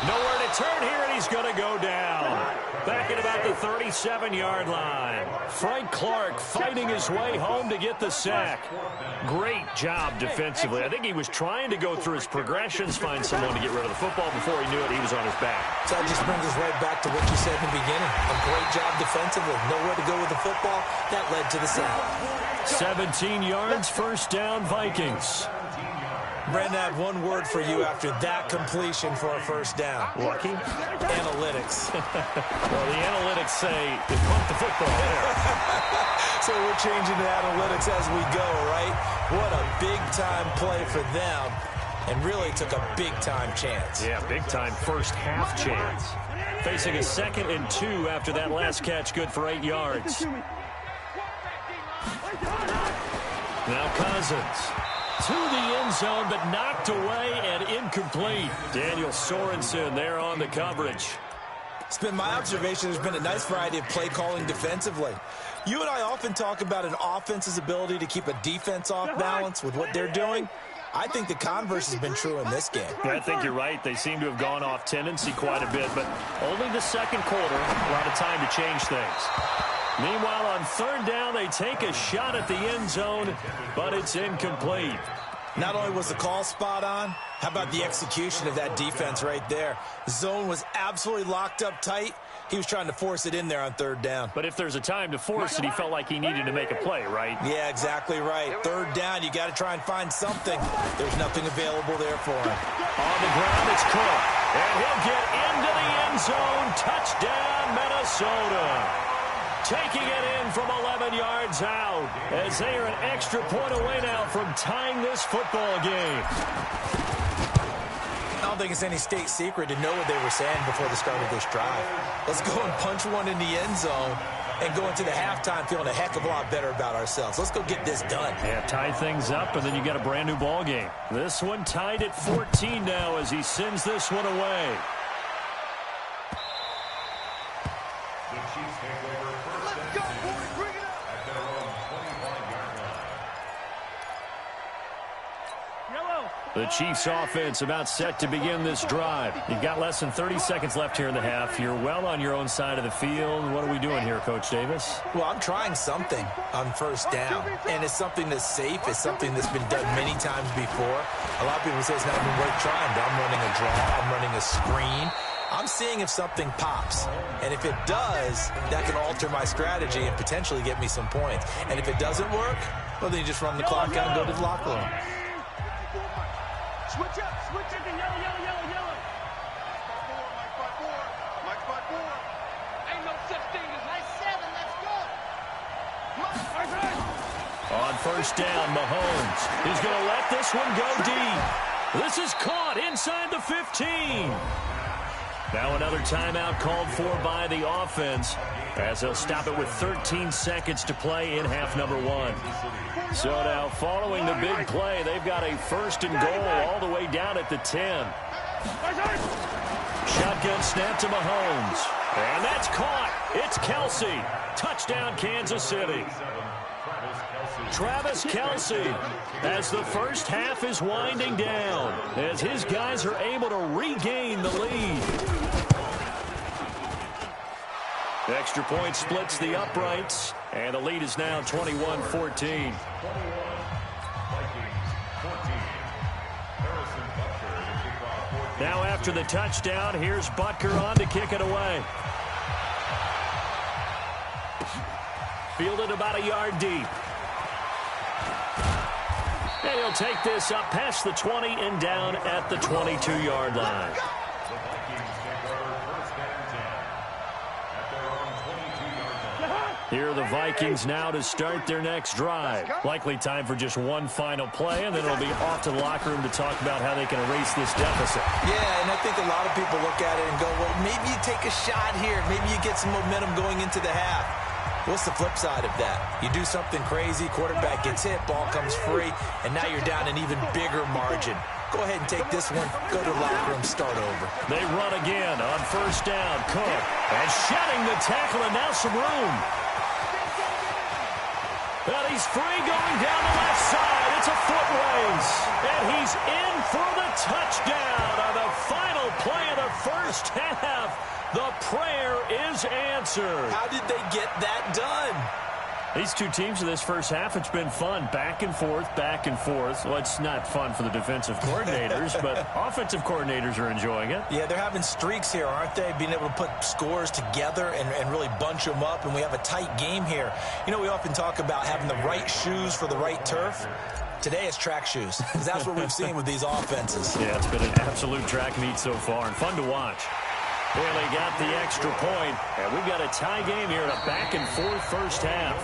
A: Nowhere to turn here, and he's going to go down. Back at about the 37-yard line. Frank Clark fighting his way home to get the sack. Great job defensively. I think he was trying to go through his progressions, find someone to get rid of the football. Before he knew it, he was on his back.
B: So that just brings us right back to what you said in the beginning. A great job defensively. Nowhere to go with the football. That led to the sack.
A: 17 yards, first down, Vikings.
B: Brandon, I have one word for you after that completion for a first down.
A: Lucky?
B: Analytics.
A: Well, the analytics say they pumped the football there.
B: So we're changing to analytics as we go, right? What a big-time play for them, and really took a big-time chance.
A: Yeah, big-time first half chance. Facing a 2nd and 2 after that last catch, good for 8 yards. Now Cousins. To the end zone, but knocked away and incomplete. Daniel Sorensen there on the coverage.
B: It's been my observation there's been a nice variety of play calling defensively. You and I often talk about an offense's ability to keep a defense off balance with what they're doing. I think the converse has been true in this game.
A: Yeah, I think you're right. They seem to have gone off tendency quite a bit, but only the second quarter, a lot of time to change things. Meanwhile, on third down, they take a shot at the end zone, but it's incomplete.
B: Not only was the call spot on, how about the execution of that defense right there? Zone was absolutely locked up tight. He was trying to force it in there on third down.
A: But if there's a time to force it, he felt like he needed to make a play, right?
B: Yeah, exactly right. Third down, you got to try and find something. There's nothing available there for him.
A: On the ground, it's Cook. And he'll get into the end zone. Touchdown, Minnesota. Taking it in from 11 yards out as they are an extra point away now from tying this football game.
B: I don't think it's any state secret to know what they were saying before the start of this drive. Let's go and punch one in the end zone and go into the halftime feeling a heck of a lot better about ourselves. Let's go get this done.
A: Yeah, tie things up, and then you got a brand new ball game. This one tied at 14 now as he sends this one away. The Chiefs offense about set to begin this drive. You've got less than 30 seconds left here in the half. You're well on your own side of the field. What are we doing here, Coach Davis?
B: Well, I'm trying something on first down, and it's something that's safe. It's something that's been done many times before. A lot of people say it's not even worth trying, but I'm running a draw. I'm running a screen. I'm seeing if something pops, and if it does, that can alter my strategy and potentially get me some points. And if it doesn't work, well, then you just run the clock out and go to the locker room.
C: Switch up, switch up. Yellow. Mike 5-4. Ain't no such thing as like 7. Let's go.
A: On first down, Mahomes. He's going to let this one go deep. This is caught inside the 15. Now another timeout called for by the offense as they'll stop it with 13 seconds to play in half number 1. So now following the big play, they've got a first and goal all the way down at the 10. Shotgun snap to Mahomes. And that's caught. It's Kelce. Touchdown, Kansas City. Travis Kelce, as the first half is winding down, as his guys are able to regain the lead. The extra point splits the uprights, and the lead is now 21-14. Now after the touchdown, here's Butker on to kick it away. Fielded about a yard deep. And he'll take this up past the 20 and down at the 22-yard line. Here are the Vikings now to start their next drive. Likely time for just one final play, and then it'll be off to the locker room to talk about how they can erase this deficit.
B: Yeah, and I think a lot of people look at it and go, well, maybe you take a shot here. Maybe you get some momentum going into the half. What's the flip side of that? You do something crazy, quarterback gets hit, ball comes free, and now you're down an even bigger margin. Go ahead and take this one, go to the locker room, start over.
A: They run again on first down. Cook, and shedding the tackle, and now some room. And he's free going down the left side. It's a foot race. And he's in for the touchdown on the final play of the first half. The prayer is answered.
B: How did they get that done?
A: These two teams in this first half, it's been fun. Back and forth, back and forth. Well, it's not fun for the defensive coordinators, but offensive coordinators are enjoying it.
B: Yeah, they're having streaks here, aren't they? Being able to put scores together and really bunch them up, and we have a tight game here. You know, we often talk about having the right shoes for the right turf. Today it's track shoes, because that's what we've seen with these offenses.
A: Yeah, it's been an absolute track meet so far, and fun to watch. Well, they got the extra point, and we've got a tie game here in a back-and-forth first half.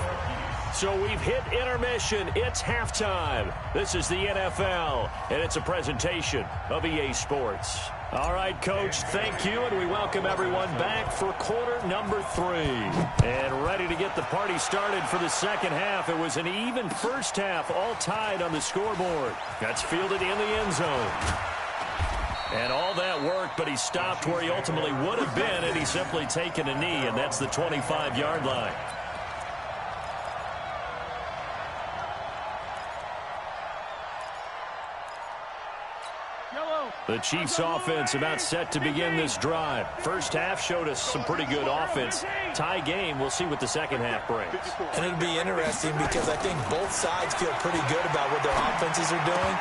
A: So we've hit intermission. It's halftime. This is the NFL, and it's a presentation of EA Sports. All right, Coach, thank you, and we welcome everyone back for quarter number 3. And ready to get the party started for the second half. It was an even first half, all tied on the scoreboard. That's fielded in the end zone. And all that worked, but he stopped where he ultimately would have been, and he's simply taken a knee, and that's the 25-yard line. The Chiefs offense about set to begin this drive. First half showed us some pretty good offense. Tie game, we'll see what the second half brings.
B: And it'll be interesting because I think both sides feel pretty good about what their offenses are doing.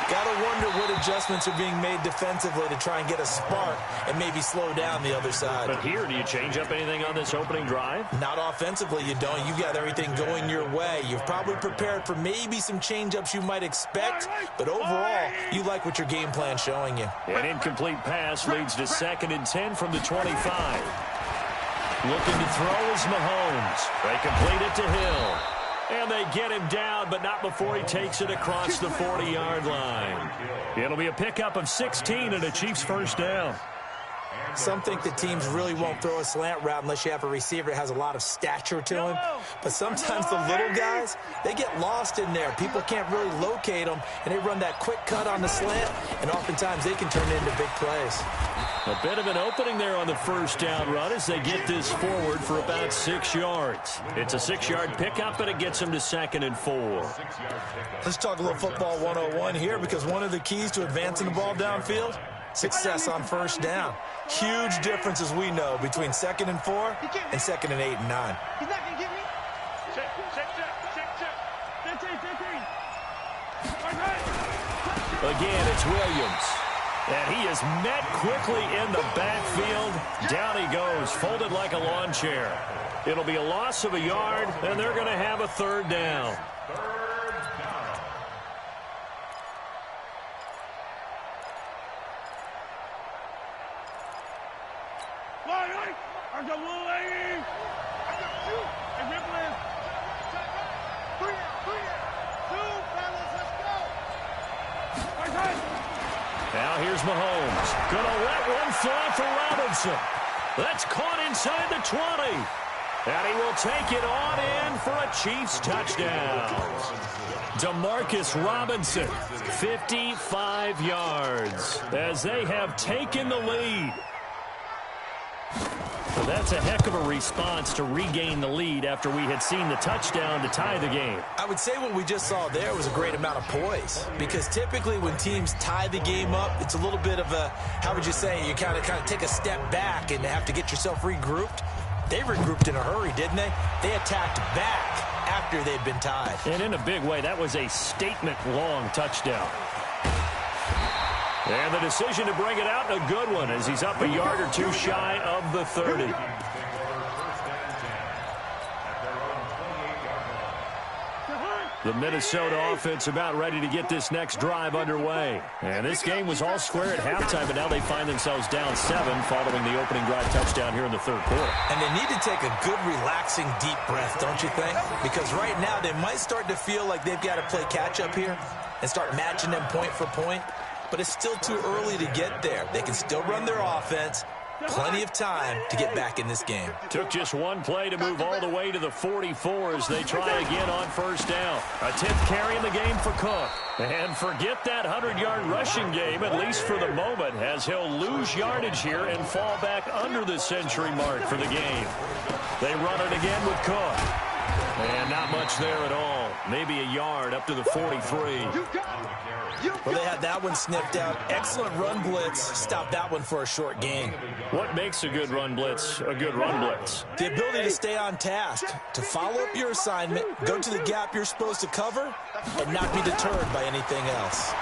B: Got to wonder what adjustments are being made defensively to try and get a spark and maybe slow down the other side.
A: But here, do you change up anything on this opening drive?
B: Not offensively, you don't. You got everything going your way. You've probably prepared for maybe some change-ups you might expect, but overall, you like what your game plan's showing you.
A: An incomplete pass leads to 2nd and 10 from the 25. Looking to throw is Mahomes. They complete it to Hill. And they get him down, but not before he takes it across the 40-yard line. It'll be a pickup of 16 and a Chiefs first down.
B: Some think the teams really won't throw a slant route unless you have a receiver that has a lot of stature to him. But sometimes the little guys, they get lost in there. People can't really locate them, and they run that quick cut on the slant, and oftentimes they can turn it into big plays.
A: A bit of an opening there on the first down run as they get this forward for about 6 yards. It's a 6-yard pickup, and it gets them to 2nd and 4.
B: Let's talk a little football 101 here, because one of the keys to advancing the ball downfield, success on first down. Huge difference, as we know, between 2nd and 4 and 2nd and 8 and 9.
C: He's not going to get me. Check.
A: Again, it's Williams. And he is met quickly in the backfield. Down he goes, folded like a lawn chair. It'll be a loss of a yard, and they're going to have a 3rd down. here's Mahomes. Gonna let one fly for Robinson. That's caught inside the 20. And he will take it on in for a Chiefs touchdown. Demarcus Robinson, 55 yards, as they have taken the lead. Well, that's a heck of a response to regain the lead after we had seen the touchdown to tie the game.
B: I would say what we just saw there was a great amount of poise, because typically when teams tie the game up, it's a little bit of a, how would you say, you kind of take a step back and have to get yourself regrouped. They regrouped in a hurry, didn't they? They attacked back after they'd been tied.
A: And in a big way, that was a statement-long touchdown. And the decision to bring it out, a good one, as he's up a yard or two shy of the 30. The Minnesota offense about ready to get this next drive underway. And this game was all square at halftime, but now they find themselves down 7 following the opening drive touchdown here in the third quarter.
B: And they need to take a good, relaxing, deep breath, don't you think? Because right now they might start to feel like they've got to play catch-up here and start matching them point for point. But it's still too early to get there. They can still run their offense. Plenty of time to get back in this game.
A: Took just one play to move all the way to the 44 as they try again on first down. A 10th carry in the game for Cook. And forget that 100-yard rushing game, at least for the moment, as he'll lose yardage here and fall back under the century mark for the game. They run it again with Cook. And not much there at all. Maybe a yard up to the 43.
B: Well, they had that one sniffed out. Excellent run blitz. Stopped that one for a short gain.
A: What makes a good run blitz a good run blitz?
B: The ability to stay on task, to follow up your assignment, go to the gap you're supposed to cover, and not be deterred by anything else.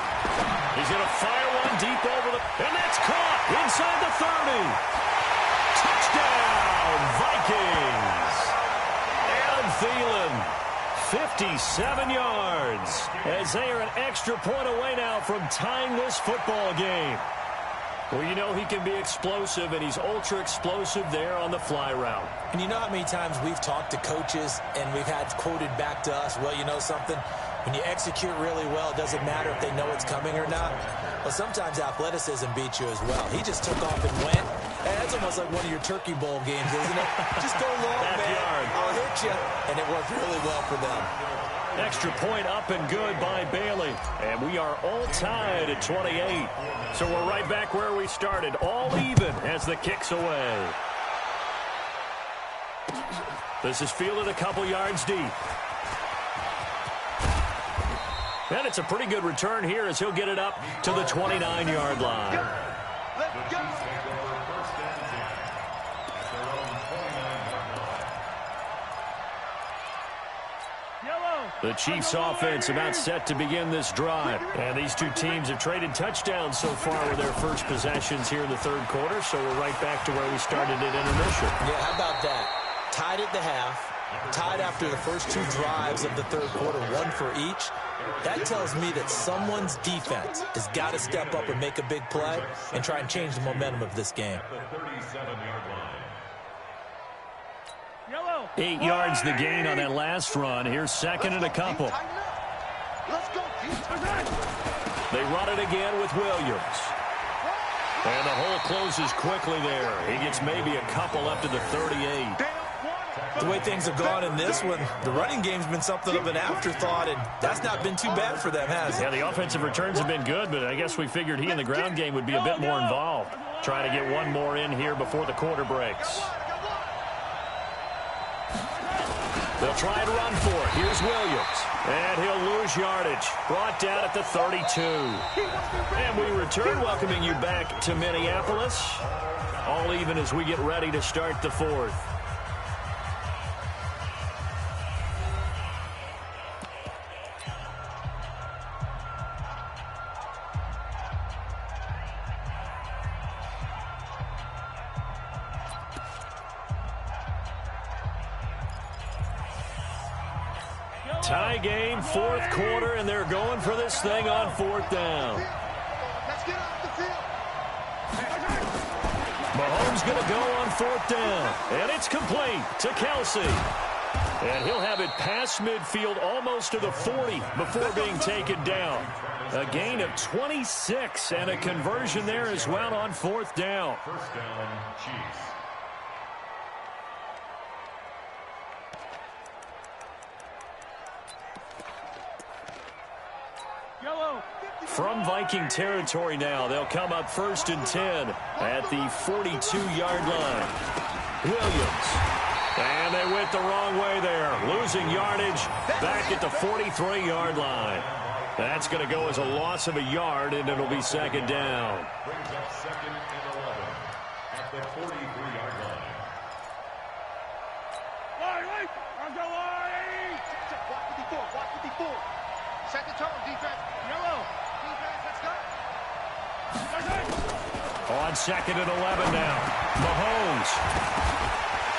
A: He's going to fire one deep over the... And that's caught inside the 30. Touchdown, Vikings. Adam Thielen. 57 yards as they are an extra point away now from tying this football game. Well, you know he can be explosive, and he's ultra-explosive there on the fly route.
B: And you know how many times we've talked to coaches and we've had quoted back to us, well, you know something? When you execute really well, it doesn't matter if they know it's coming or not. Well, sometimes athleticism beats you as well. He just took off and went. And that's almost like one of your Turkey Bowl games, isn't it? Just go long, man. I'll hit you. And it worked really well for them.
A: Extra point up and good by Bailey. And we are all tied at 28. So we're right back where we started, all even as the kick's away. This is fielded a couple yards deep. And it's a pretty good return here as he'll get it up to the 29-yard line.
C: Let's go.
A: The Chiefs offense about set to begin this drive. And these two teams have traded touchdowns so far with their first possessions here in the third quarter. So we're right back to where we started at intermission.
B: Yeah, how about that? Tied at the half. Tied after the first two drives of the third quarter, one for each. That tells me that someone's defense has got to step up and make a big play and try and change the momentum of this game.
A: 8 yards the gain on that last run. Here's second and a couple.
C: Let's go.
A: They run it again with Williams. And the hole closes quickly there. He gets maybe a couple up to the 38.
B: The way things have gone in this one, the running game's been something of an afterthought, and that's not been too bad for them, has it?
A: Yeah, the offensive returns have been good, but I guess we figured he in the ground game would be a bit more involved. Trying to get one more in here before the quarter breaks. They'll try and run for it. Here's Williams. And he'll lose yardage. Brought down at the 32. And we return, welcoming you back to Minneapolis. All even as we get ready to start the fourth. Tie game, fourth quarter, and they're going for this thing on fourth down.
C: Let's get off the field.
A: Mahomes going to go on fourth down, and it's complete to Kelsey. And he'll have it past midfield almost to the 40 before being taken down. A gain of 26 and a conversion there as well on 4th down.
D: First down, Chiefs.
A: From Viking territory now, they'll come up 1st and 10 at the 42-yard line. Williams. And they went the wrong way there, losing yardage back at the 43-yard line. That's going to go as a loss of a yard, and it'll be 2nd down.
D: Brings up 2nd and 11 at the 43-yard line.
C: Block 54. Set the tone, defense. Yellow. Defense, let's go.
A: On 2nd and 11 now. Mahomes.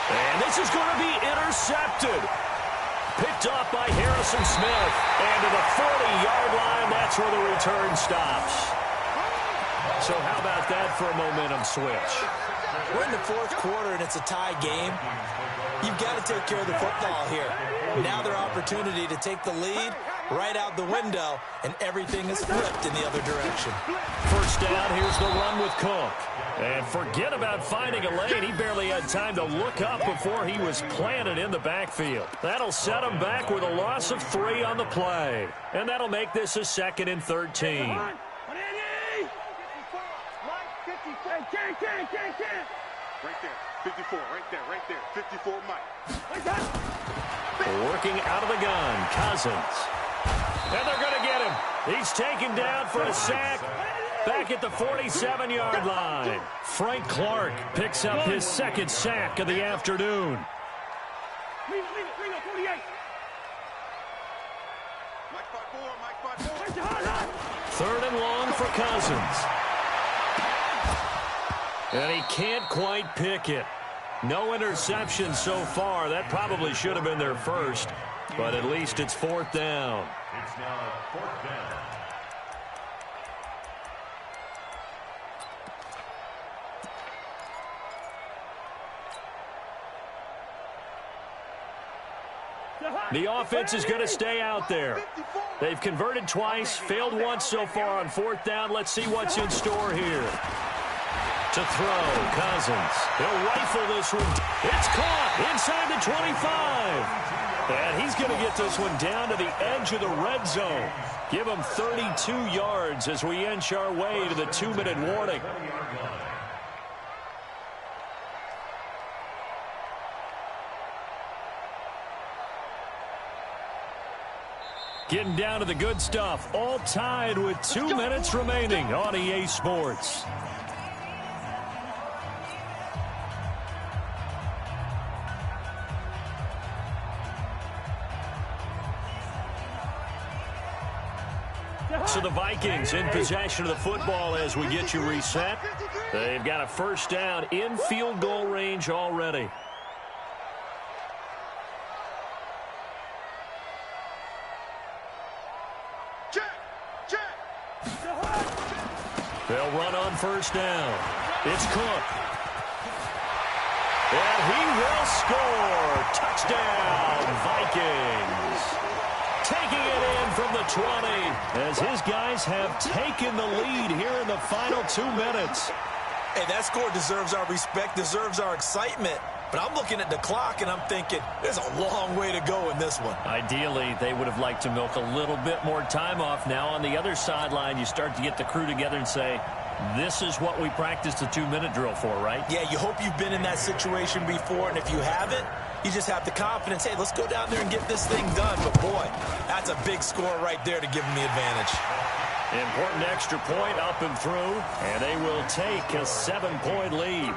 A: And this is going to be intercepted. Picked off by Harrison Smith. And to the 40-yard line, that's where the return stops. So how about that for a momentum switch?
B: We're in the 4th quarter, and it's a tie game. You've got to take care of the football here. Now their opportunity to take the lead right out the window, and everything is flipped in the other direction.
A: 1st down, here's the run with Cook. And forget about finding a lane. He barely had time to look up before he was planted in the backfield. That'll set him back with a loss of 3 on the play. And that'll make this a 2nd and 13.
C: Right there, 54, right there, 54, Mike.
A: Working out of the gun, Cousins. And they're going to get him. He's taken down for a sack back at the 47-yard line. Frank Clark picks up his 2nd sack of the afternoon.
C: Mike 5-4.
A: 3rd and long for Cousins. And he can't quite pick it. No interception so far. That probably should have been their first, but at least it's 4th down.
D: It's now 4th down.
A: The offense is going to stay out there. They've converted twice, failed once so far on 4th down. Let's see what's in store here. To throw, Cousins. He'll rifle this one. It's caught inside the 25. And he's going to get this one down to the edge of the red zone. Give him 32 yards as we inch our way to the 2-minute warning. Getting down to the good stuff. All tied with 2 minutes remaining on EA Sports. So the Vikings in possession of the football as we get you reset. They've got a 1st down in field goal range already. They'll run on 1st down. It's Cook. And he will score. Touchdown, Vikings. Taking it in from the 20 as his guys have taken the lead here in the final 2 minutes.
B: Hey, that score deserves our respect, deserves our excitement. But I'm looking at the clock, and I'm thinking there's a long way to go in this one.
A: Ideally, they would have liked to milk a little bit more time off. Now on the other sideline, you start to get the crew together and say, this is what we practiced the 2-minute drill for, right?
B: Yeah, you hope you've been in that situation before, and if you haven't, you just have the confidence, hey, let's go down there and get this thing done. But, boy, that's a big score right there to give them the advantage.
A: Important extra point up and through, and they will take a 7-point lead.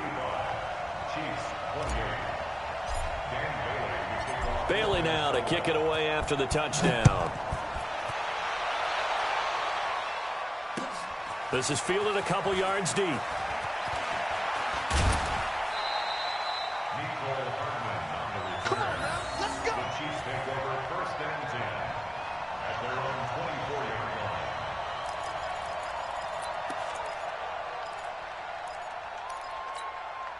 A: Bailey now to kick it away after the touchdown. This is fielded a couple yards deep.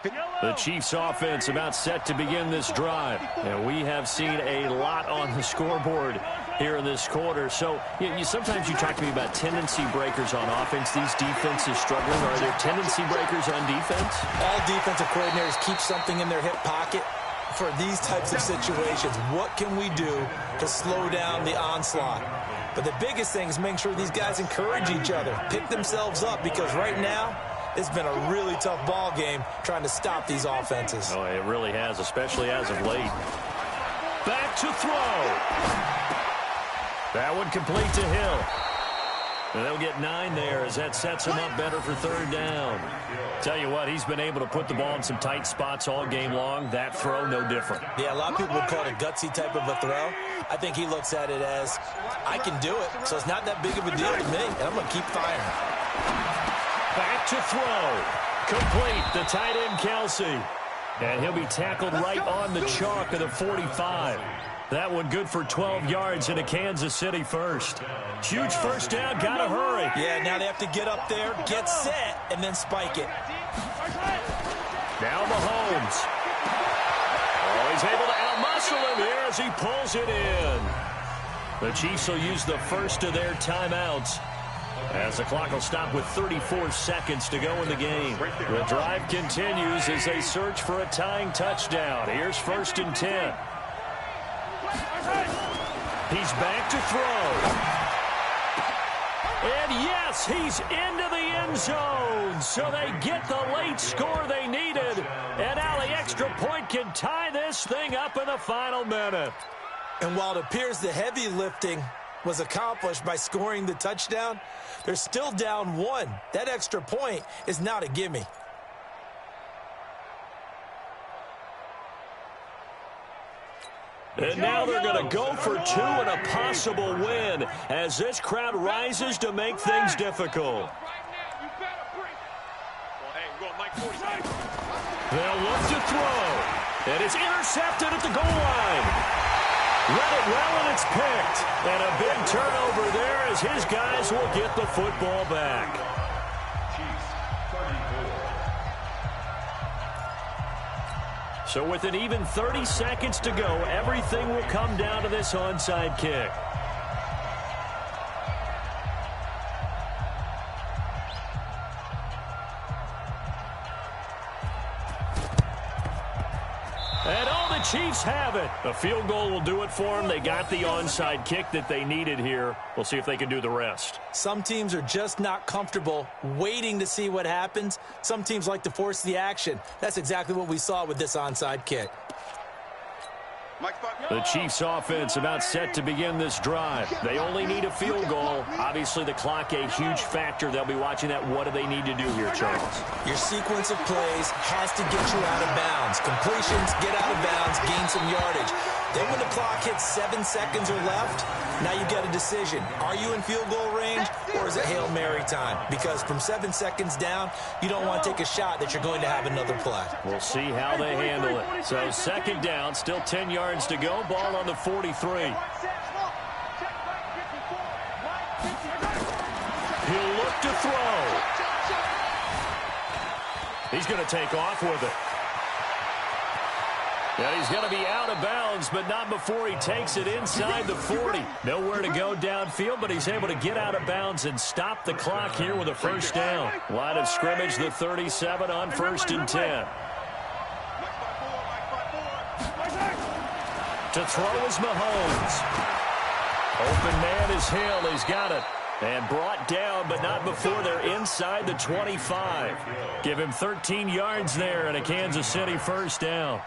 A: The Chiefs offense about set to begin this drive. And we have seen a lot on the scoreboard here in this quarter. So sometimes you talk to me about tendency breakers on offense. These defenses struggling. Are there tendency breakers on defense?
B: All defensive coordinators keep something in their hip pocket for these types of situations. What can we do to slow down the onslaught? But the biggest thing is making sure these guys encourage each other, pick themselves up, because right now, it's been a really tough ball game trying to stop these offenses.
A: Oh, it really has, especially as of late. Back to throw. That one complete to Hill. And they'll get 9 there as that sets him up better for third down. Tell you what, he's been able to put the ball in some tight spots all game long. That throw, no different.
B: Yeah, a lot of people would call it a gutsy type of a throw. I think he looks at it as, I can do it, so it's not that big of a deal to me, and I'm going to keep firing.
A: Back to throw. Complete. The tight end, Kelsey. And he'll be tackled right on the chalk of the 45. That one good for 12 yards into Kansas City first. Huge first down. Got to hurry.
B: Yeah, now they have to get up there, get set, and then spike it.
A: Now Mahomes. Oh, he's able to outmuscle him here as he pulls it in. The Chiefs will use the first of their timeouts, as the clock will stop with 34 seconds to go in the game. The drive continues as they search for a tying touchdown. Here's 1st and 10. He's back to throw. And yes, he's into the end zone. So they get the late score they needed. And now the extra point can tie this thing up in the final minute.
B: And while it appears the heavy lifting was accomplished by scoring the touchdown, they're still down 1. That extra point is not a gimme.
A: And now they're going to go for 2 and a possible win as this crowd rises to make things difficult. They'll look to throw. And it's intercepted at the goal line. Read it well, and it's picked. And a big turnover there as his guys will get the football back. So with an even 30 seconds to go, everything will come down to this onside kick. And all the Chiefs have it. A field goal will do it for them. They got the onside kick that they needed here. We'll see if they can do the rest.
B: Some teams are just not comfortable waiting to see what happens. Some teams like to force the action. That's exactly what we saw with this onside kick.
A: The Chiefs offense about set to begin this drive. They only need a field goal. Obviously, the clock a huge factor. They'll be watching that. What do they need to do here, Charles?
B: Your sequence of plays has to get you out of bounds. Completions, get out of bounds, gain some yardage. Then when the clock hits 7 seconds or left, now you get a decision. Are you in field goal range, or is it Hail Mary time? Because from 7 seconds down, you don't want to take a shot that you're going to have another play.
A: We'll see how they handle it. So 2nd down, still 10 yards to go. Ball on the 43. He'll look to throw. He's going to take off with it. And he's going to be out of bounds, but not before he takes it inside the 40. Nowhere to go downfield, but he's able to get out of bounds and stop the clock here with a first down. Line of scrimmage, the 37 on 1st and 10. To throw is Mahomes. Open man is Hill. He's got it. And brought down, but not before they're inside the 25. Give him 13 yards there and a Kansas City first down.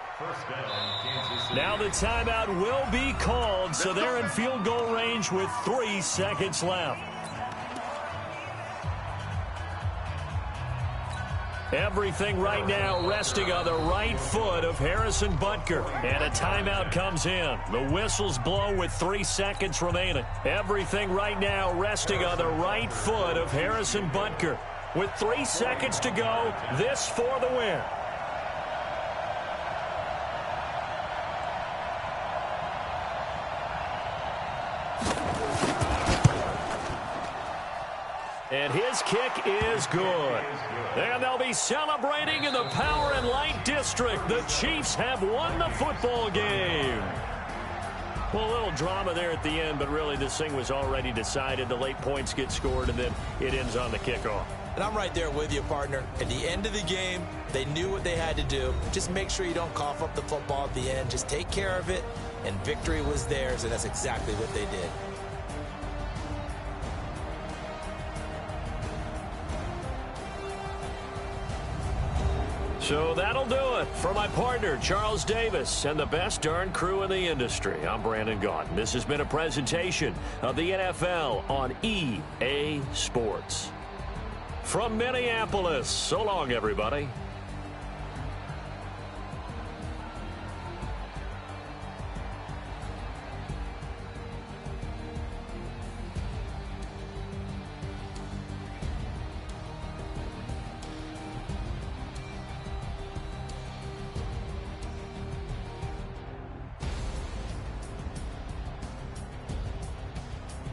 A: Now the timeout will be called, so they're in field goal range with 3 seconds left. Everything right now resting on the right foot of Harrison Butker. And a timeout comes in. The whistles blow with 3 seconds remaining. Everything right now resting on the right foot of Harrison Butker. With 3 seconds to go, this for the win. And his kick is good. And they'll be celebrating in the Power and Light District. The Chiefs have won the football game. Well, a little drama there at the end, but really this thing was already decided. The late points get scored, and then it ends on the kickoff.
B: And I'm right there with you, partner. At the end of the game, they knew what they had to do. Just make sure you don't cough up the football at the end. Just take care of it, and victory was theirs, and that's exactly what they did.
A: So that'll do it for my partner, Charles Davis, and the best darn crew in the industry. I'm Brandon Gaudin. This has been a presentation of the NFL on EA Sports. From Minneapolis, so long, everybody.